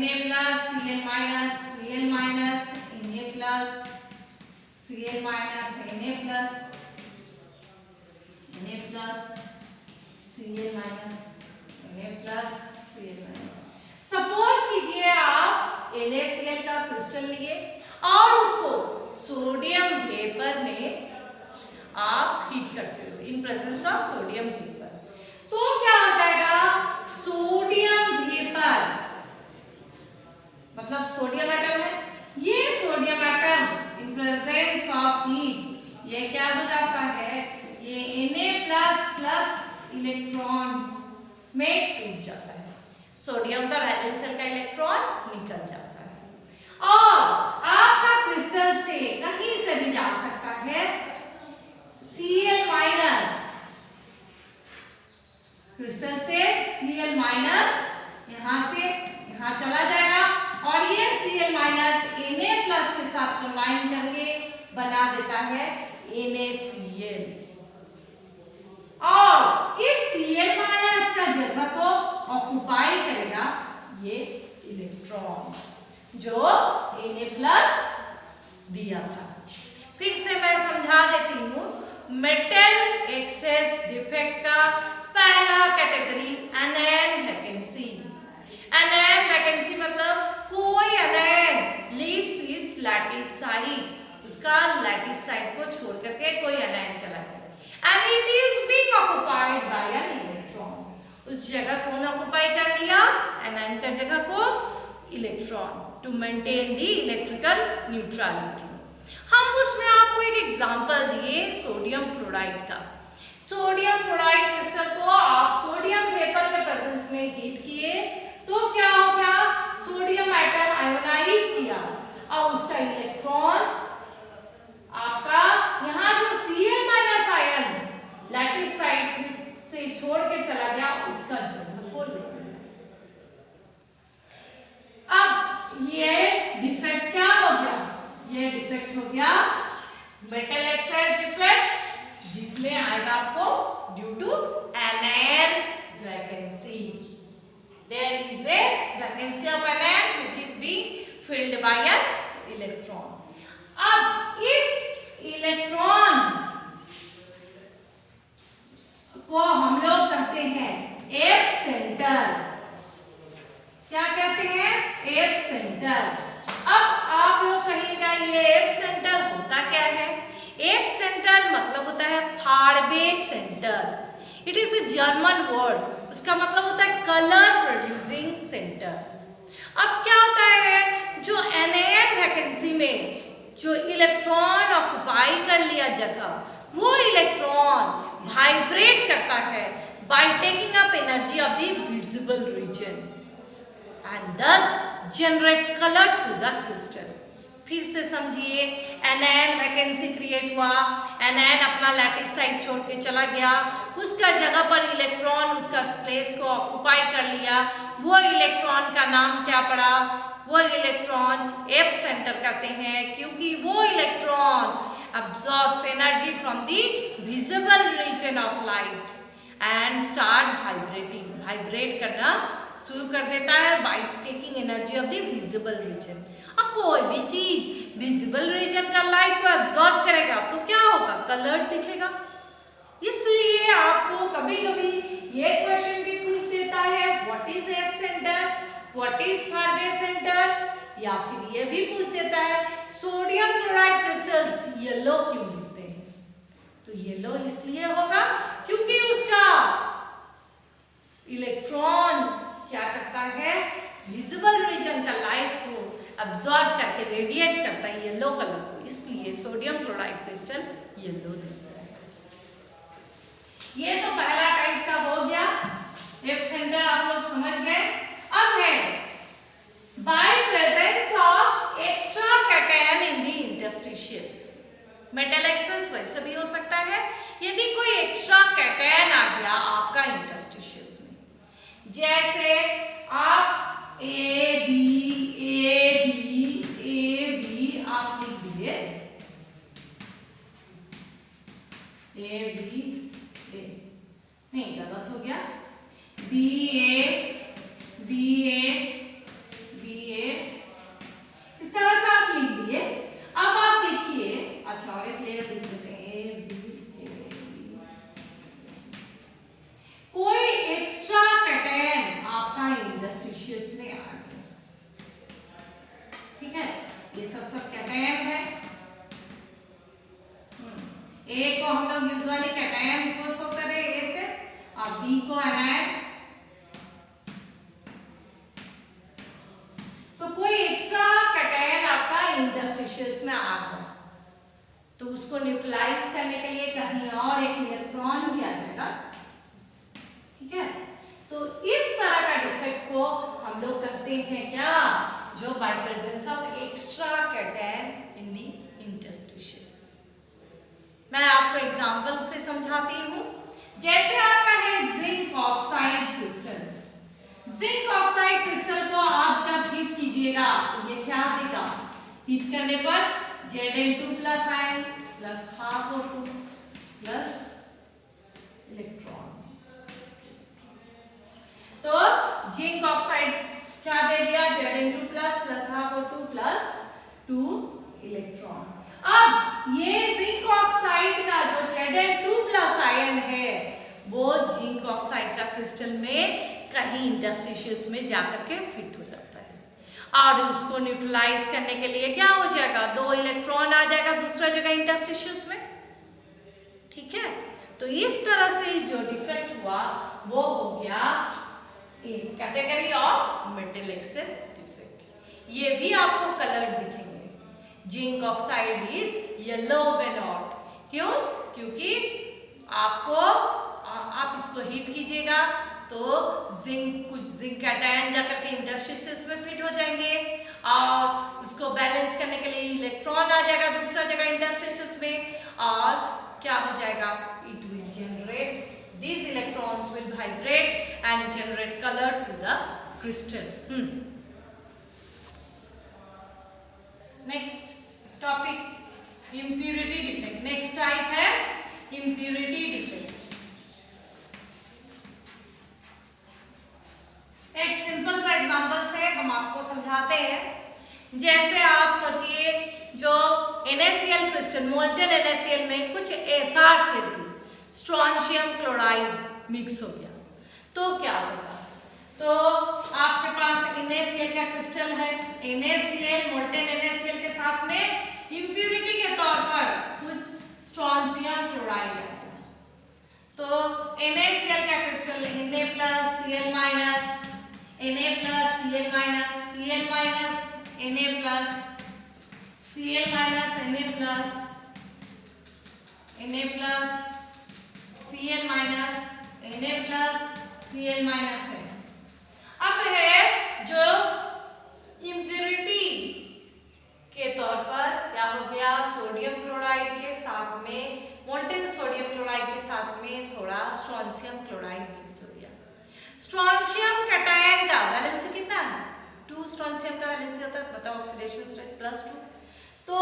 Na plus Cl minus Cl minus Na plus Cl minus Na plus Na plus Cl minus plus suppose कीजिए आप NaCl का क्रिस्टल लिए और उसको सोडियम वेपर में आप हीट करते हो in presence of sodium vapour, तो क्या हो जाएगा, सोडियम वेपर मतलब सोडियम एटम है, ये sodium atom in presence of heat ये क्या हो जाता है, ये Na प्लस प्लस इलेक्ट्रॉन में टूट जाता है, सोडियम का वैलेंस शेल का इलेक्ट्रॉन निकल जाता है और आपका क्रिस्टल से कहीं से भी जा सकता है Cl माइनस, क्रिस्टल से Cl माइनस यहाँ से यहाँ चला जाएगा और ये Cl माइनस Na प्लस के साथ कंबाइन करके बना देता है NaCl और इस Cl माइनस का जगह को ऑक्युपाई करेगा ये इलेक्ट्रॉन जो Na प्लस दिया था। फिर से मैं समझा देती हूँ, मेटल एक्सेस डिफेक्ट का पहला category anion vacancy. Anion vacancy मतलब कोई anion leaves it's lattice site, उसका लैटिस साइट को छोड़ करके कोई एनायन चला गया and it is being occupied by an electron. उस जगह कौन ऑक्युपाई कर लिया? एनायन का जगह को electron, to maintain the electrical neutrality. हम उसमें आपको एक एग्जांपल दिए सोडियम क्लोराइड का। सोडियम क्लोराइड क्रिस्टल को आप सोडियम वेपर के प्रेजेंस में हीट किए तो क्या हो गया? सोडियम एटम आयोनाइज किया और उसका इलेक्ट्रॉन आपका यहाँ जो Cl- आयन लैटिस साइट से छोड़ के चला गया, उसका जगह को ले लिया। अब ये डिफेक्ट क्या हो गया? ये डिफेक्ट हो गया मेटल एक्साइज डिफेक्ट, जिसमें आएगा आपको due to anion vacancy. There is a vacancy of anion which is being filled by an electron. अब इस इलेक्ट्रॉन को हम लोग कहते हैं एफ सेंटर। क्या कहते हैं? F centre. अब आप लोग कहिएगा ये एफ सेंटर होता क्या है? एफ सेंटर मतलब होता है फाड़बे centre. It is a German word, उसका मतलब होता है कलर प्रोड्यूसिंग सेंटर। अब क्या होता है, जो एनायन वैकेंसी में जो इलेक्ट्रॉन ऑक्युपाई कर लिया जगह, वो इलेक्ट्रॉन वाइब्रेट करता है by taking up energy of the visible region and thus generate color to the crystal। फिर से समझिए, एनायन वैकेंसी क्रिएट हुआ, एनायन अपना लैटिस साइट छोड़ के चला गया, उसका जगह पर इलेक्ट्रॉन उसका स्पेस को ऑक्युपाई कर लिया। वो इलेक्ट्रॉन का नाम क्या पड़ा? वो इलेक्ट्रॉन एफ सेंटर कहते हैं, क्योंकि वो electron absorbs energy from the visible region of light and start vibrating। Vibrate करना शुरू कर देता है by taking energy of the visible region. अब कोई भी चीज विजिबल रीजन का लाइट को एब्जॉर्ब करेगा तो क्या होगा? कलर दिखेगा। इसलिए आपको कभी कभी ये क्वेश्चन भी पूछ देता है what is F centre, what is फारबे सेंटर, या फिर ये भी पूछ देता है सोडियम क्लोराइड क्रिस्टल्स येलो क्यों दिखते हैं? तो येलो इसलिए होगा क्योंकि उसका इलेक्ट्रॉन क्या करता है? विजिबल रीजन का लाइट को अब्सॉर्ब करके रेडिएट करता है येलो कलर को, इसलिए सोडियम क्लोराइड क्रिस्टल येलो दिखता है। ये तो पहला टाइप का हो गया, एफ सेंटर आप लोग समझ गए। अब है by presence of extra cation in the interstitials. Metal excess वैसे भी हो सकता है यदि कोई एक्स्ट्रा कैटायन आ गया आपका इंटरस्टिशियस में, जैसे आप ए बी आप लिख दिए, ए बी ए, नहीं गलत हो गया, बी ए इस तरह से आप लिख दिए। अब आप देखिए, अच्छा और एक लेयर लिख देते हैं ए बी। कोई एक्स्ट्रा कैटायन आपका इंटरस्टिशियस में आ गया, ठीक है? ये सब कैटायन है। ए को हम लोग यूजुअली कैटायन को शो कर रहे हैं ए से, और बी को एनायन। तो कोई एक्स्ट्रा कैटायन आपका इंटरस्टिशियस में आ गया तो उसको न्यूट्रलाइज करने के लिए कहीं और एक इलेक्ट्रॉन भी आ जाएगा, ठीक है? तो इस तरह का डिफेक्ट को हम लोग कहते हैं क्या? जो by presence of extra cation in the interstitials. मैं आपको एग्जांपल से समझाती हूँ। जैसे आपका है zinc oxide crystal. Zinc oxide crystal को आप जब हीट कीजिएगा तो ये क्या देगा? हीट करने पर Zn2+ ion plus half O2 plus electron. तो जिंक ऑक्साइड क्या दे दिया? Zn2+ plus half O2 plus 2 electron. अब ये जिंक ऑक्साइड का जो Zn2+ आयन है वो जिंक ऑक्साइड का क्रिस्टल में कहीं इंटरस्टिशियस में जाकर के फिट हो जाता है और उसको न्यूट्रलाइज करने के लिए क्या हो जाएगा, 2 इलेक्ट्रॉन आ जाएगा दूसरा जगह इंटरस्टिशियस में। ठीक है, तो इस तरह से जो डिफेक्ट हुआ वो हो गया in category of metal excess defect. ये भी आपको कलर्ड दिखेंगे। Zinc oxide is yellow when hot. क्यों? क्योंकि आपको आप इसको हीट कीजिएगा तो कुछ जिंक कैटायन जाकर के इंटरस्टिशियस में फिट हो जाएंगे और उसको बैलेंस करने के लिए इलेक्ट्रॉन आ जाएगा दूसरा जगह इंटरस्टिशियस में और क्या हो जाएगा, it will generate, these electrons will vibrate and generate color to the crystal. Next topic, impurity defect. Next type है impurity defect. एक सिंपल सा एग्जांपल से हम आपको समझाते हैं। जैसे आप सोचिए जो NaCl क्रिस्टल, मोल्टन NaCl में कुछ SrCl2 स्ट्रोंशियम क्लोराइड मिक्स हो गया तो क्या होगा, तो आपके पास NaCl का क्रिस्टल है, NaCl मोल्टन NaCl के साथ में इम्प्यूरिटी के तौर पर कुछ स्ट्रोंशियम क्लोराइड आता है। तो NaCl का crystal Na plus Cl minus, Na plus Cl minus, Cl minus Na plus, Cl minus Na plus, Na plus Cl minus, Na plus Cl minus है। अब है जो इम्प्यूरिटी के तौर पर क्या हो गया, सोडियम क्लोराइड के साथ में, मोल्टेन सोडियम क्लोराइड के साथ में थोड़ा स्ट्रोंशियम क्लोराइड मिक्स हो गया। स्ट्रोंशियम कैटायन का वैलेंसी कितना है, 2 स्ट्रोंशियम का वैलेंसी होता है, बताओ ऑक्सीडेशन स्टेट +2। तो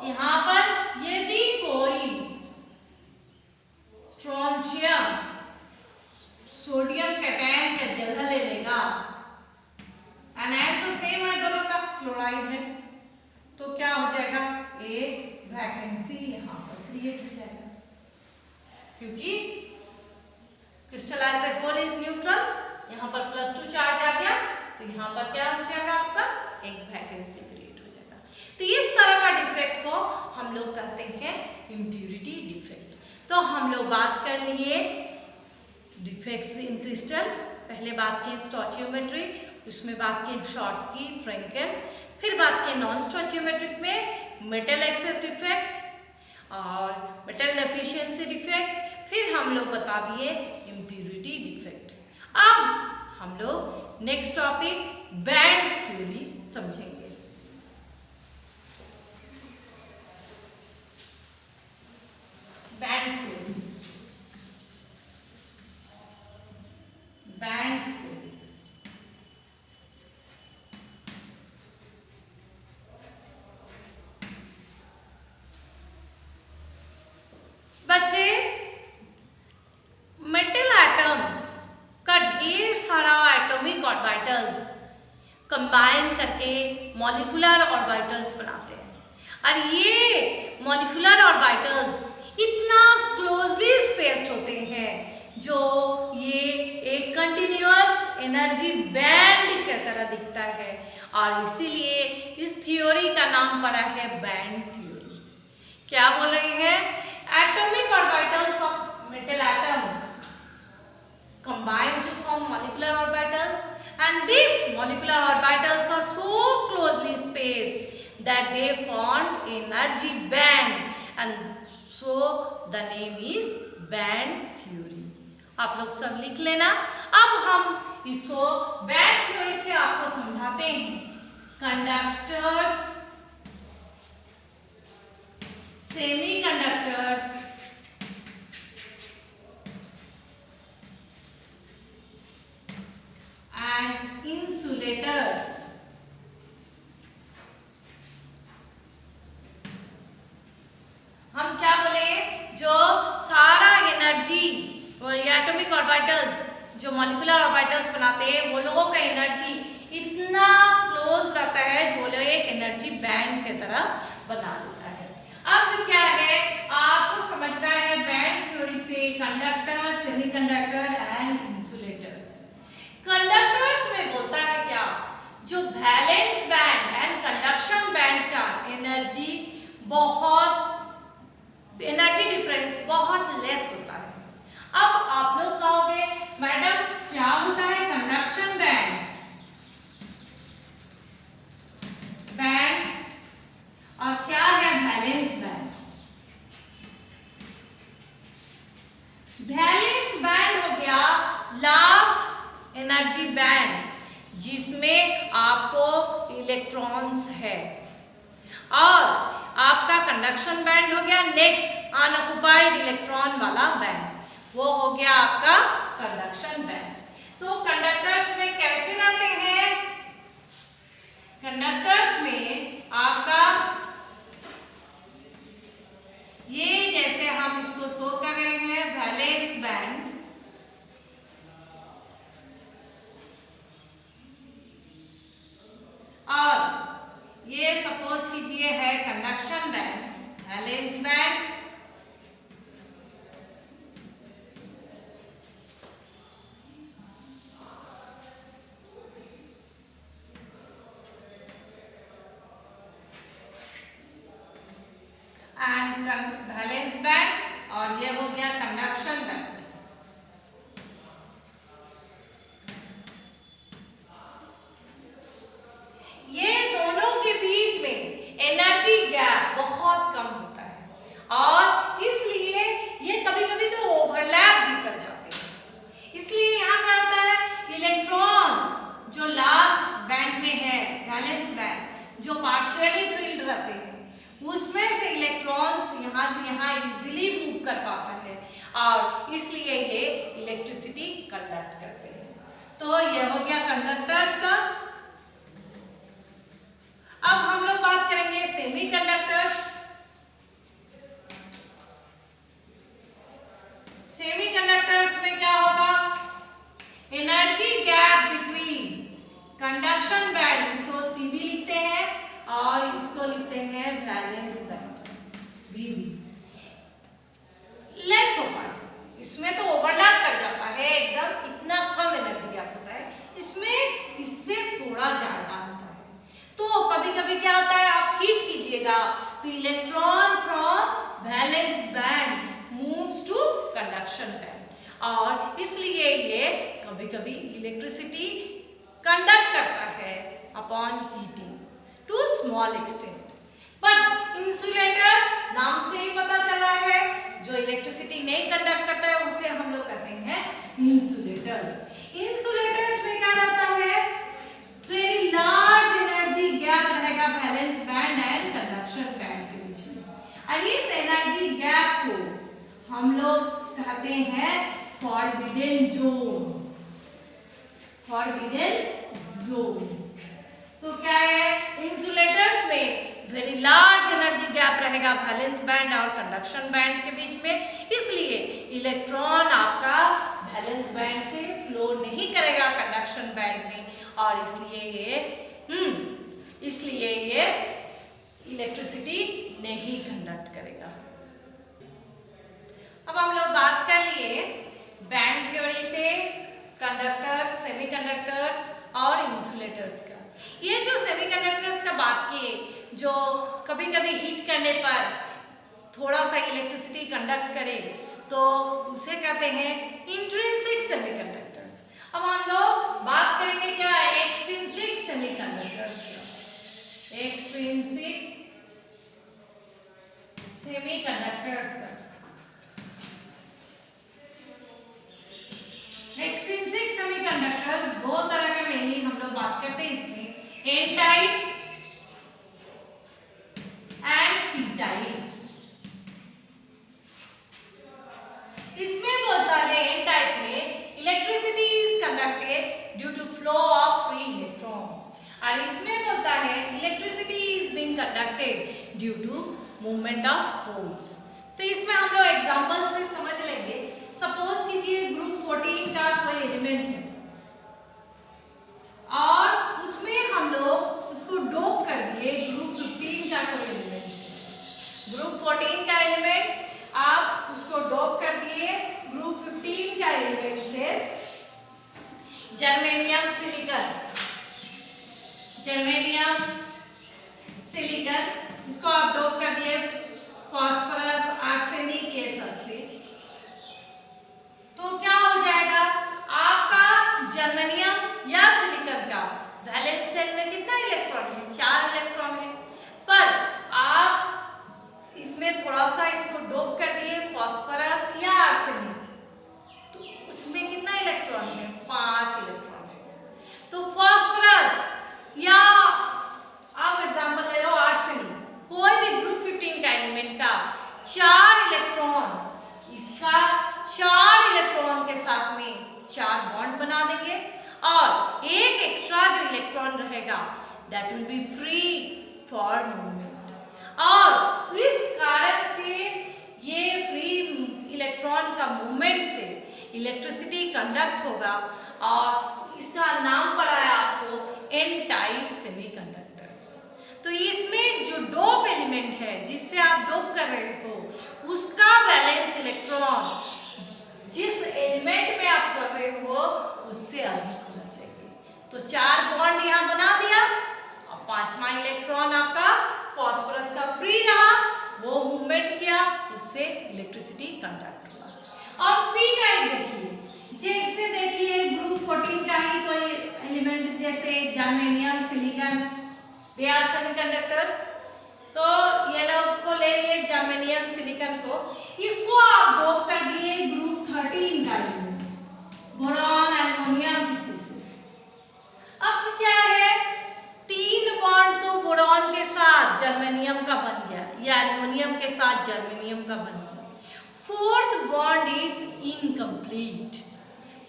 यहाँ पर यदि कोई स्ट्रोंशियम सोडियम कैटायन का जगह ले लेगा, एनायन तो सेम है दोनों का, क्लोराइड है, तो क्या हो जाएगा, एक वैकेंसी यहाँ पर क्रिएट हो जाएगा क्योंकि क्रिस्टलाइज्ड होल इज न्यूट्रल, यहाँ पर +2 चार्ज आ गया तो यहाँ पर क्या हो जाएगा, आपका एक वैकेंसी क्रिएट हो जाएगा। तो इस तरह का डिफेक्ट को हम लोग कहते हैं इम्प्यूरिटी डिफेक्ट। तो हम लोग बात कर लिए डिफेक्ट्स इन क्रिस्टल, पहले बात की स्टोचियोमेट्री, उसमें बात की शॉर्ट की फ्रेंकेल, फिर बात की नॉन स्टोचियोमेट्रिक में मेटल एक्सेस डिफेक्ट और मेटल डेफिशिएंसी डिफेक्ट, फिर हम लोग बता दिए इम्प्यूरिटी डिफेक्ट। अब हम लोग नेक्स्ट टॉपिक बैंड थ्योरी समझेंगे। बैंड थ्योरी, बैंड थ्योरी बच्चे, मेटल एटम्स का ढेर सारा एटॉमिक ऑर्बिटल्स कंबाइन करके मॉलिक्यूलर ऑर्बिटल्स बनाते हैं और ये मॉलिक्यूलर ऑर्बिटल्स इतना क्लोजली स्पेस्ड होते हैं जो ये एक कंटिन्यूअस एनर्जी बैंड की तरह दिखता है और इसीलिए इस थ्योरी का नाम पड़ा है बैंड थ्योरी। क्या बोल रहे हैं, atomic orbitals of metal atoms combine to form molecular orbitals and these molecular orbitals are so closely spaced that they form energy band and so the name is band theory। आप लोग सब लिख लेना। अब हम इसको बैंड थ्योरी से आपको समझाते हैं। कंडक्टर्स, सेमीकंडक्टर्स and insulators हम क्या बोले, जो सारा एनर्जी एटॉमिक ऑर्बिटल्स जो मॉलिक्यूलर ऑर्बिटल्स बनाते हैं वो लोगों का एनर्जी इतना क्लोज रहता है वो लोग एक एनर्जी बैंड की तरह बना देता है। अब क्या है आपको समझना है बैंड थ्योरी से conductor, semiconductor and insulators. Conductors में बोलता है क्या, जो valence band and conduction band का एनर्जी डिफरेंस बहुत लेस होता है। अब आप लोग कहोगे मैडम क्या होता है कंडक्शन बैंड और क्या है वैलेंस बैंड? वैलेंस बैंड हो गया लास्ट एनर्जी बैंड जिसमें आपको इलेक्ट्रॉन्स है, और आपका कंडक्शन बैंड हो गया नेक्स्ट अनऑक्युपाइड इलेक्ट्रॉन वाला बैंड, वो हो गया आपका कंडक्शन बैंड। तो कंडक्टर्स में कैसे रहते हैं? कंडक्टर्स में आपका ये जैसे हम इसको शो कर रहे हैं वैलेंस बैंड, और ये सपोज कीजिए है conduction band, valence band, and valence band, और ये हो गया कंडक्शन बैंड। ये दोनों के बीच में एनर्जी गैप बहुत कम होता है, और इसलिए ये कभी-कभी तो ओवरलैप भी कर जाते हैं। इसलिए यहाँ क्या होता है, इलेक्ट्रॉन जो लास्ट बैंड में है वैलेंस बैंड, जो पार्शियली फिल्ड रहते हैं, उसमें से इलेक्ट्रॉन्स यहाँ से यहाँ इजीली मूव कर पाता है, और इसलिए ये इलेक्ट्रिसिटी कंडक्ट करते हैं। तो ये हो गया कंडक्टर्स का। अब हम लोग बात करेंगे सेमीकंडक्टर्स। सेमीकंडक्टर्स में क्या होगा, energy gap between conduction band, इसको सीबी लिखते हैं, और इसको लिखते हैं वैलेंस बैंड बीबी, लेस होता है। इसमें तो ओवरलैप कर जाता है एकदम, इतना कम एनर्जी गैप होता है, इसमें इससे थोड़ा ज्यादा होता है। तो कभी कभी क्या होता है, आप हीट कीजिएगा तो electron from valence band moves to conduction band, और इसलिए ये कभी कभी इलेक्ट्रिसिटी कंडक्ट करता है upon heating to small extent. But insulators नाम से ही पता चला है, जो इलेक्ट्रिसिटी नहीं कंडक्ट करता है उसे हम लोग कहते हैं इंसुलेटर्स। इंसुलेटर्स में क्या रहता है, वेरी लार्ज एनर्जी गैप रहेगा valence band and conduction band के बीच में, और इस एनर्जी गैप को हम लोग कहते हैं फॉरबिडन जोन। फॉरबिडन जोन तो क्या है, इंसुलेटर्स में वेरी लार्ज एनर्जी गैप रहेगा वैलेंस बैंड और कंडक्शन बैंड के बीच में, इसलिए इलेक्ट्रॉन आपका वैलेंस बैंड से फ्लो नहीं करेगा कंडक्शन बैंड में, और इसलिए ये इलेक्ट्रिसिटी नहीं कंडक्ट करेगा। अब हम लोग बात कर लिए बैंड थ्योरी से कंडक्टर्स, सेमीकंडक्टर्स और इंसुलेटर्स का। ये जो सेमीकंडक्टर्स का बात किए, जो कभी कभी हीट करने पर थोड़ा सा इलेक्ट्रिसिटी कंडक्ट करे, तो उसे कहते हैं इंट्रिंसिक सेमीकंडक्टर्स। अब हम लोग बात करेंगे क्या, एक्सट्रिंसिक सेमीकंडक्टर्स का। एक्सट्रिंसिक सेमीकंडक्टर्स का। एक्सट्रिंसिक सेमीकंडक्टर्स दो तरह के मेनली हम लोग बात करते हैं इसमें, n type and p type. इसमें बोलता है एन टाइप में electricity is conducted due to flow of free electrons, और इसमें बोलता है electricity is being conducted due to movement of holes. तो इसमें हम लोग एग्जांपल से समझ लेंगे। सपोज कीजिए ग्रुप 14 का कोई एलिमेंट है, और उसमें हम लोग उसको डोप कर दिए ग्रुप 15 का कोई एलिमेंट से। ग्रुप 14 का एलिमेंट आप उसको डोप कर दिए ग्रुप 15 का एलिमेंट से। जर्मेनियम सिलिकन, जर्मेनियम सिलिकन, इसको आप डोप कर दिए फास्फोरस, आर्सेनिक, ये सब से, तो क्या हो जाएगा आपका जर्मेनियम या सिलिकन का वैलेंस शेल में कितना इलेक्ट्रॉन है? 4 इलेक्ट्रॉन है। पर आप इसमें थोड़ा सा इसको डोप कर दिए फास्फोरस या आर्सेनिक, तो उसमें कितना इलेक्ट्रॉन है? 5 इलेक्ट्रॉन है। तो फास्फोरस या आप एग्जांपल ले लो आर्सेनिक, कोई भी ग्रुप 15 का एलिमेंट का 4 इलेक्ट्रॉन, इसका 4 इलेक्ट्रॉन के साथ में 4 बॉन्ड बना देंगे और एक एक्स्ट्रा जो इलेक्ट्रॉन रहेगा that will B free for movement, और इस कारण से ये फ्री इलेक्ट्रॉन का मूवमेंट से इलेक्ट्रिसिटी कंडक्ट होगा, और इसका नाम पड़ा है आपको एन टाइप सेमीकंडक्टर्स। तो इसमें जो डोप एलिमेंट है जिससे आप डोप कर रहे हो, उसका वैलेंस इलेक्ट्रॉन जिस एलिमेंट में आप कर रहे हो उससे अधिक होना चाहिए। तो 4 बॉन्ड यहाँ बना दिया और 5वां इलेक्ट्रॉन आपका फास्फोरस का फ्री रहा, वो मूवमेंट किया, उससे इलेक्ट्रिसिटी कंडक्ट हुआ। और पी टाइप देखिए, जैसे देखिए ग्रुप 14 का ही कोई एलिमेंट जैसे germanium silicon, they are semiconductors, तो ये लोग को ले लिए जर्मेनियम सिलिकन को, इसको आप डोप कर दिए ग्रुप 13 का एलिमेंट बोरॉन एल्युमिनियम किसी से। अब क्या है 3 बॉन्ड तो बोरॉन के साथ जर्मेनियम का बन गया या एल्युमिनियम के साथ जर्मेनियम का बन गया, 4th bond is incomplete.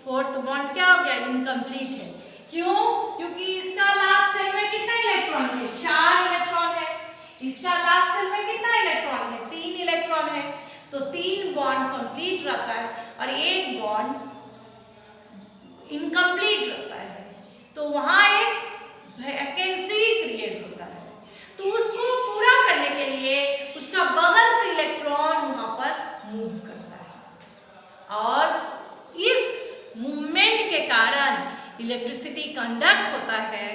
4th bond क्या हो गया? इनकम्प्लीट है। क्यों? क्योंकि इसका लास्ट सेल में कितना इलेक्ट्रॉन है? 4 इलेक्ट्रॉन है। इसका लास्ट सेल में कितना इलेक्ट्रॉन है? 3 इलेक्ट्रॉन है। तो 3 बॉन्ड कंप्लीट रहता है और एक बॉन्ड इनकम्प्लीट रहता है, तो वहां एक वैकेंसी क्रिएट होता है। तो उसको पूरा करने के लिए उसका बगल से इलेक्ट्रॉन वहां पर मूव करता है, और इस मूवमेंट के कारण इलेक्ट्रिसिटी कंडक्ट होता है,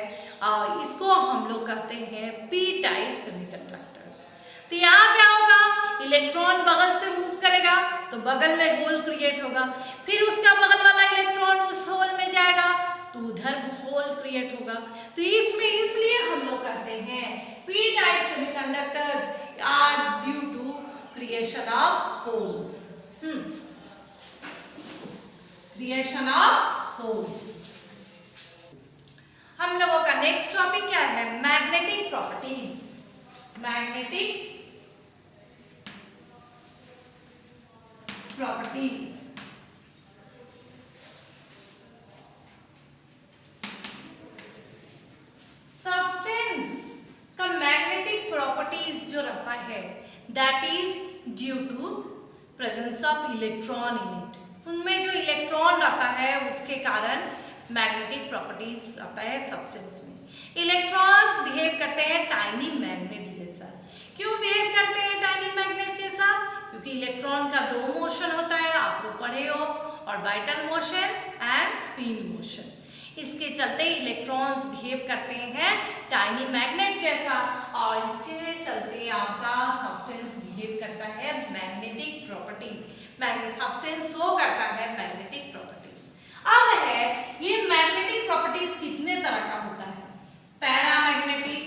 और इसको हम लोग कहते हैं पी टाइप सेमीकंडक्टर्स। तो यहाँ क्या होगा? इलेक्ट्रॉन बगल से मूव करेगा तो बगल में होल क्रिएट होगा, फिर उसका बगल वाला इलेक्ट्रॉन उस होल में जाएगा तो उधर होल क्रिएट होगा। तो इसमें इसलिए हम लोग कहते हैं p type semiconductors are due to creation of holes. Creation of holes. हम लोगों का नेक्स्ट टॉपिक क्या है? Magnetic properties. Magnetic properties. Substance का मैग्नेटिक प्रॉपर्टीज जो रहता है that is due to presence of electron in it. उनमें जो इलेक्ट्रॉन रहता है उसके कारण मैग्नेटिक प्रॉपर्टीज रहता है सब्सटेंस में। इलेक्ट्रॉन्स बिहेव करते हैं टाइनी मैग्नेट जैसा। क्यों बिहेव करते हैं टाइनी मैग्नेट जैसा? क्योंकि इलेक्ट्रॉन का 2 मोशन होता है, आप लोग पढ़े हो, orbital motion and spin motion. इसके चलते इलेक्ट्रॉन्स बिहेव करते हैं टाइनी मैग्नेट जैसा, और इसके चलते आपका सब्सटेंस बिहेव करता है मैग्नेटिक प्रॉपर्टी। सब्सटेंस शो करता है मैग्नेटिक प्रॉपर्टीज। अब है ये मैग्नेटिक प्रॉपर्टीज कितने तरह का होता है? Paramagnetic,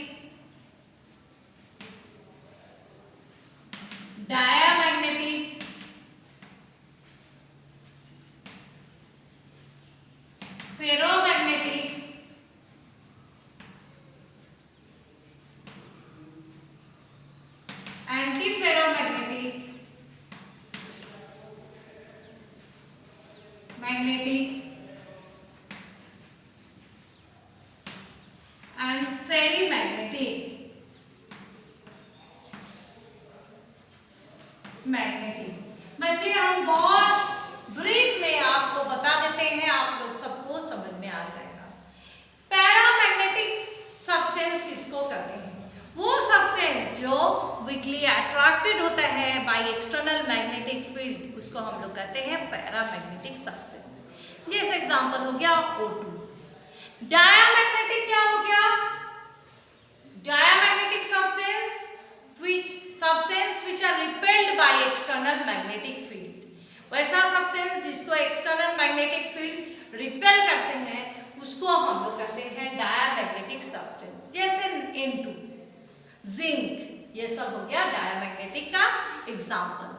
diamagnetic, ferromagnetic, antiferromagnetic, magnetic and ferrimagnetic. Magnetic बच्चे हम बहुत ब्रीफ में आपको बता देते हैं, आप लोग सबको समझ में आ जाएगा। पैरामैग्नेटिक सब्सटेंस किसको कहते हैं? वो सब्सटेंस जो वीकली अट्रैक्टेड होता है बाय एक्सटर्नल मैग्नेटिक फील्ड, उसको हम लोग कहते हैं पैरामैग्नेटिक सब्सटेंस। जैसे एग्जांपल हो गया O2। डायामैग्नेटिक क्या हो गया? Diamagnetic substance which are repelled by external magnetic field। वैसा सब्सटेंस जिसको एक्सटर्नल मैग्नेटिक फील्ड रिपेल करते हैं उसको हम लोग कहते हैं डायामैग्नेटिक सब्सटेंस। जैसे N2, जिंक, ये सब हो गया डायामैग्नेटिक का example.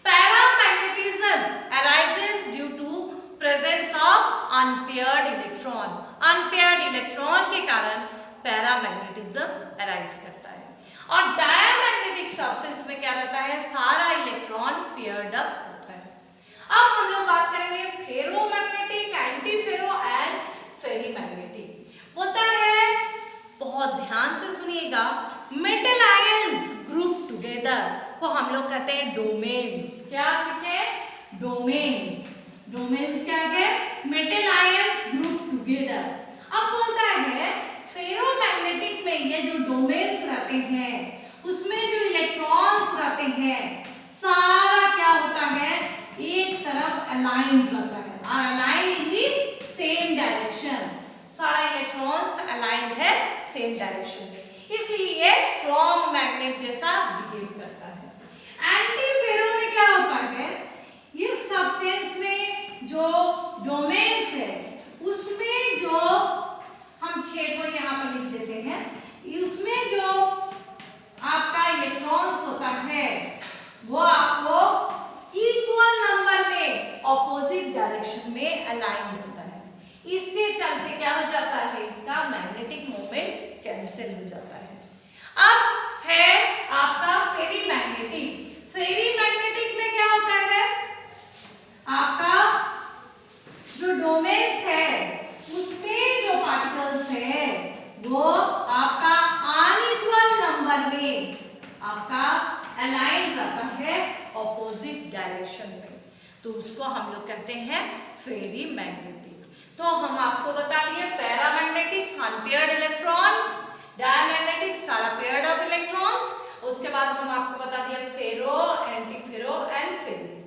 Paramagnetism arises due to presence of unpaired electron। Unpaired electron के कारण पैरामैग्नेटिज्म अराइज करता है। और डायामैग्नेटिक सब्सटेंस में क्या रहता है? सारा इलेक्ट्रॉन पेयर्ड अप होता है। अब हम लोग बात करेंगे फेरोमैग्नेटिक, एंटीफेरो एंड फेरीमैग्नेटिक। होता है, बहुत ध्यान से सुनिएगा, मेटल आयंस ग्रुप टुगेदर को हम लोग कहते हैं डोमेन्स। क्या सीखे? डोमेन्स। डोमेन्स क्या है? Metal ions group together. अब बोलता है फेरोमैग्नेटिक में ये जो डोमेन्स रहते हैं उसमें जो इलेक्ट्रॉन्स रहते हैं सारा क्या होता है? एक तरफ अलाइंड रहता है और aligned in the same direction. सारा इलेक्ट्रॉन्स अलाइंड है सेम डायरेक्शन में, इसलिए स्ट्रॉन्ग मैग्नेट जैसा बिहेव करता है। एंटीफेरो में क्या होता है? इस सब्सटेंस में जो डोमेन्स है उसमें जो हम 6 को यहाँ पर लिख देते हैं, उसमें जो आपका इलेक्ट्रॉन्स होता है वो आपको इक्वल नंबर में ऑपोजिट डायरेक्शन में अलाइंड होता है। इसके चलते क्या हो जाता है? इसका मैग्नेटिक मोमेंट कैंसिल हो जाता है। अब है आपका फेरीमैग्नेटिक। फेरीमैग्नेटिक में क्या होता है? आपका जो डोमेन्स है उसमें जो पार्टिकल्स है वो आपका अनइक्वल नंबर में आपका अलाइन रहता है ऑपोजिट डायरेक्शन में, तो उसको हम लोग कहते हैं फेरीमैग्नेटिक। तो हम आपको बता दिए पैरामैग्नेटिक अनपेयर्ड इलेक्ट्रॉन्स, डायमैग्नेटिक सारा पेयर्ड ऑफ इलेक्ट्रॉन्स। उसके बाद हम आपको बता दिया फेरो, एंटीफेरो एंड फेरी।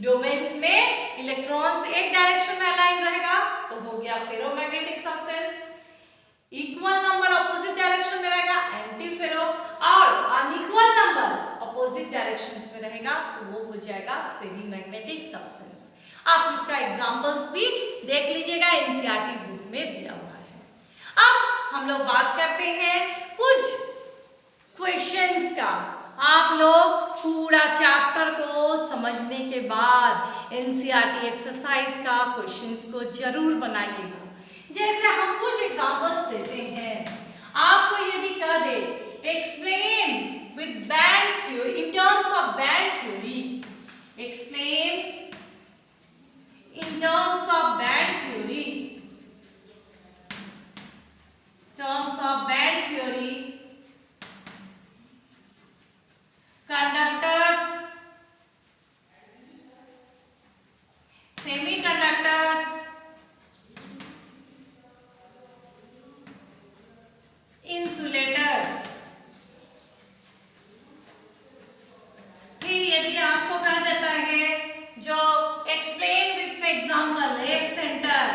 डोमेन्स में इलेक्ट्रॉन्स एक डायरेक्शन में अलाइन रहेगा तो हो गया ferromagnetic substance. Equal number opposite direction में रहेगा एंटीफेरो, और अनइक्वल नंबर ऑपोजिट डायरेक्शंस में रहेगा तो वो हो जाएगा फेरीमैग्नेटिक सब्सटेंस। आप इसका एग्जांपल्स भी देख लीजिएगा, एनसीईआरटी बुक में दिया हुआ है। अब हम लोग बात करते हैं कुछ क्वेश्चंस का। आप लोग पूरा चैप्टर को समझने के बाद एनसीईआरटी एक्सरसाइज का क्वेश्चंस को जरूर बनाइएगा। जैसे हम कुछ एग्जांपल्स देते हैं, आपको यदि कह they explain with band theory in terms of band theory, explain in terms of band theory, conductors, semiconductors, insulators। फिर यदि आपको कह देता है जो explain with example F centre,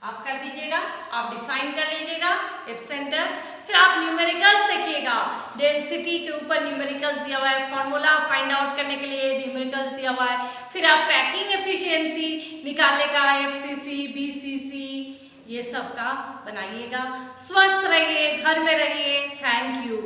आप कर दीजिएगा, आप डिफाइन कर लीजिएगा एफ सेंटर। फिर आप न्यूमेरिकल्स देखिएगा, डेंसिटी के ऊपर न्यूमेरिकल्स दिया हुआ है, फॉर्मूला फाइंड आउट करने के लिए न्यूमेरिकल्स दिया हुआ है। फिर आप पैकिंग एफिशिएंसी निकालने का एफसीसी, बीसीसी, ये सब का बनाइएगा। स्वस्थ रहिए, घर में रहिए। Thank you.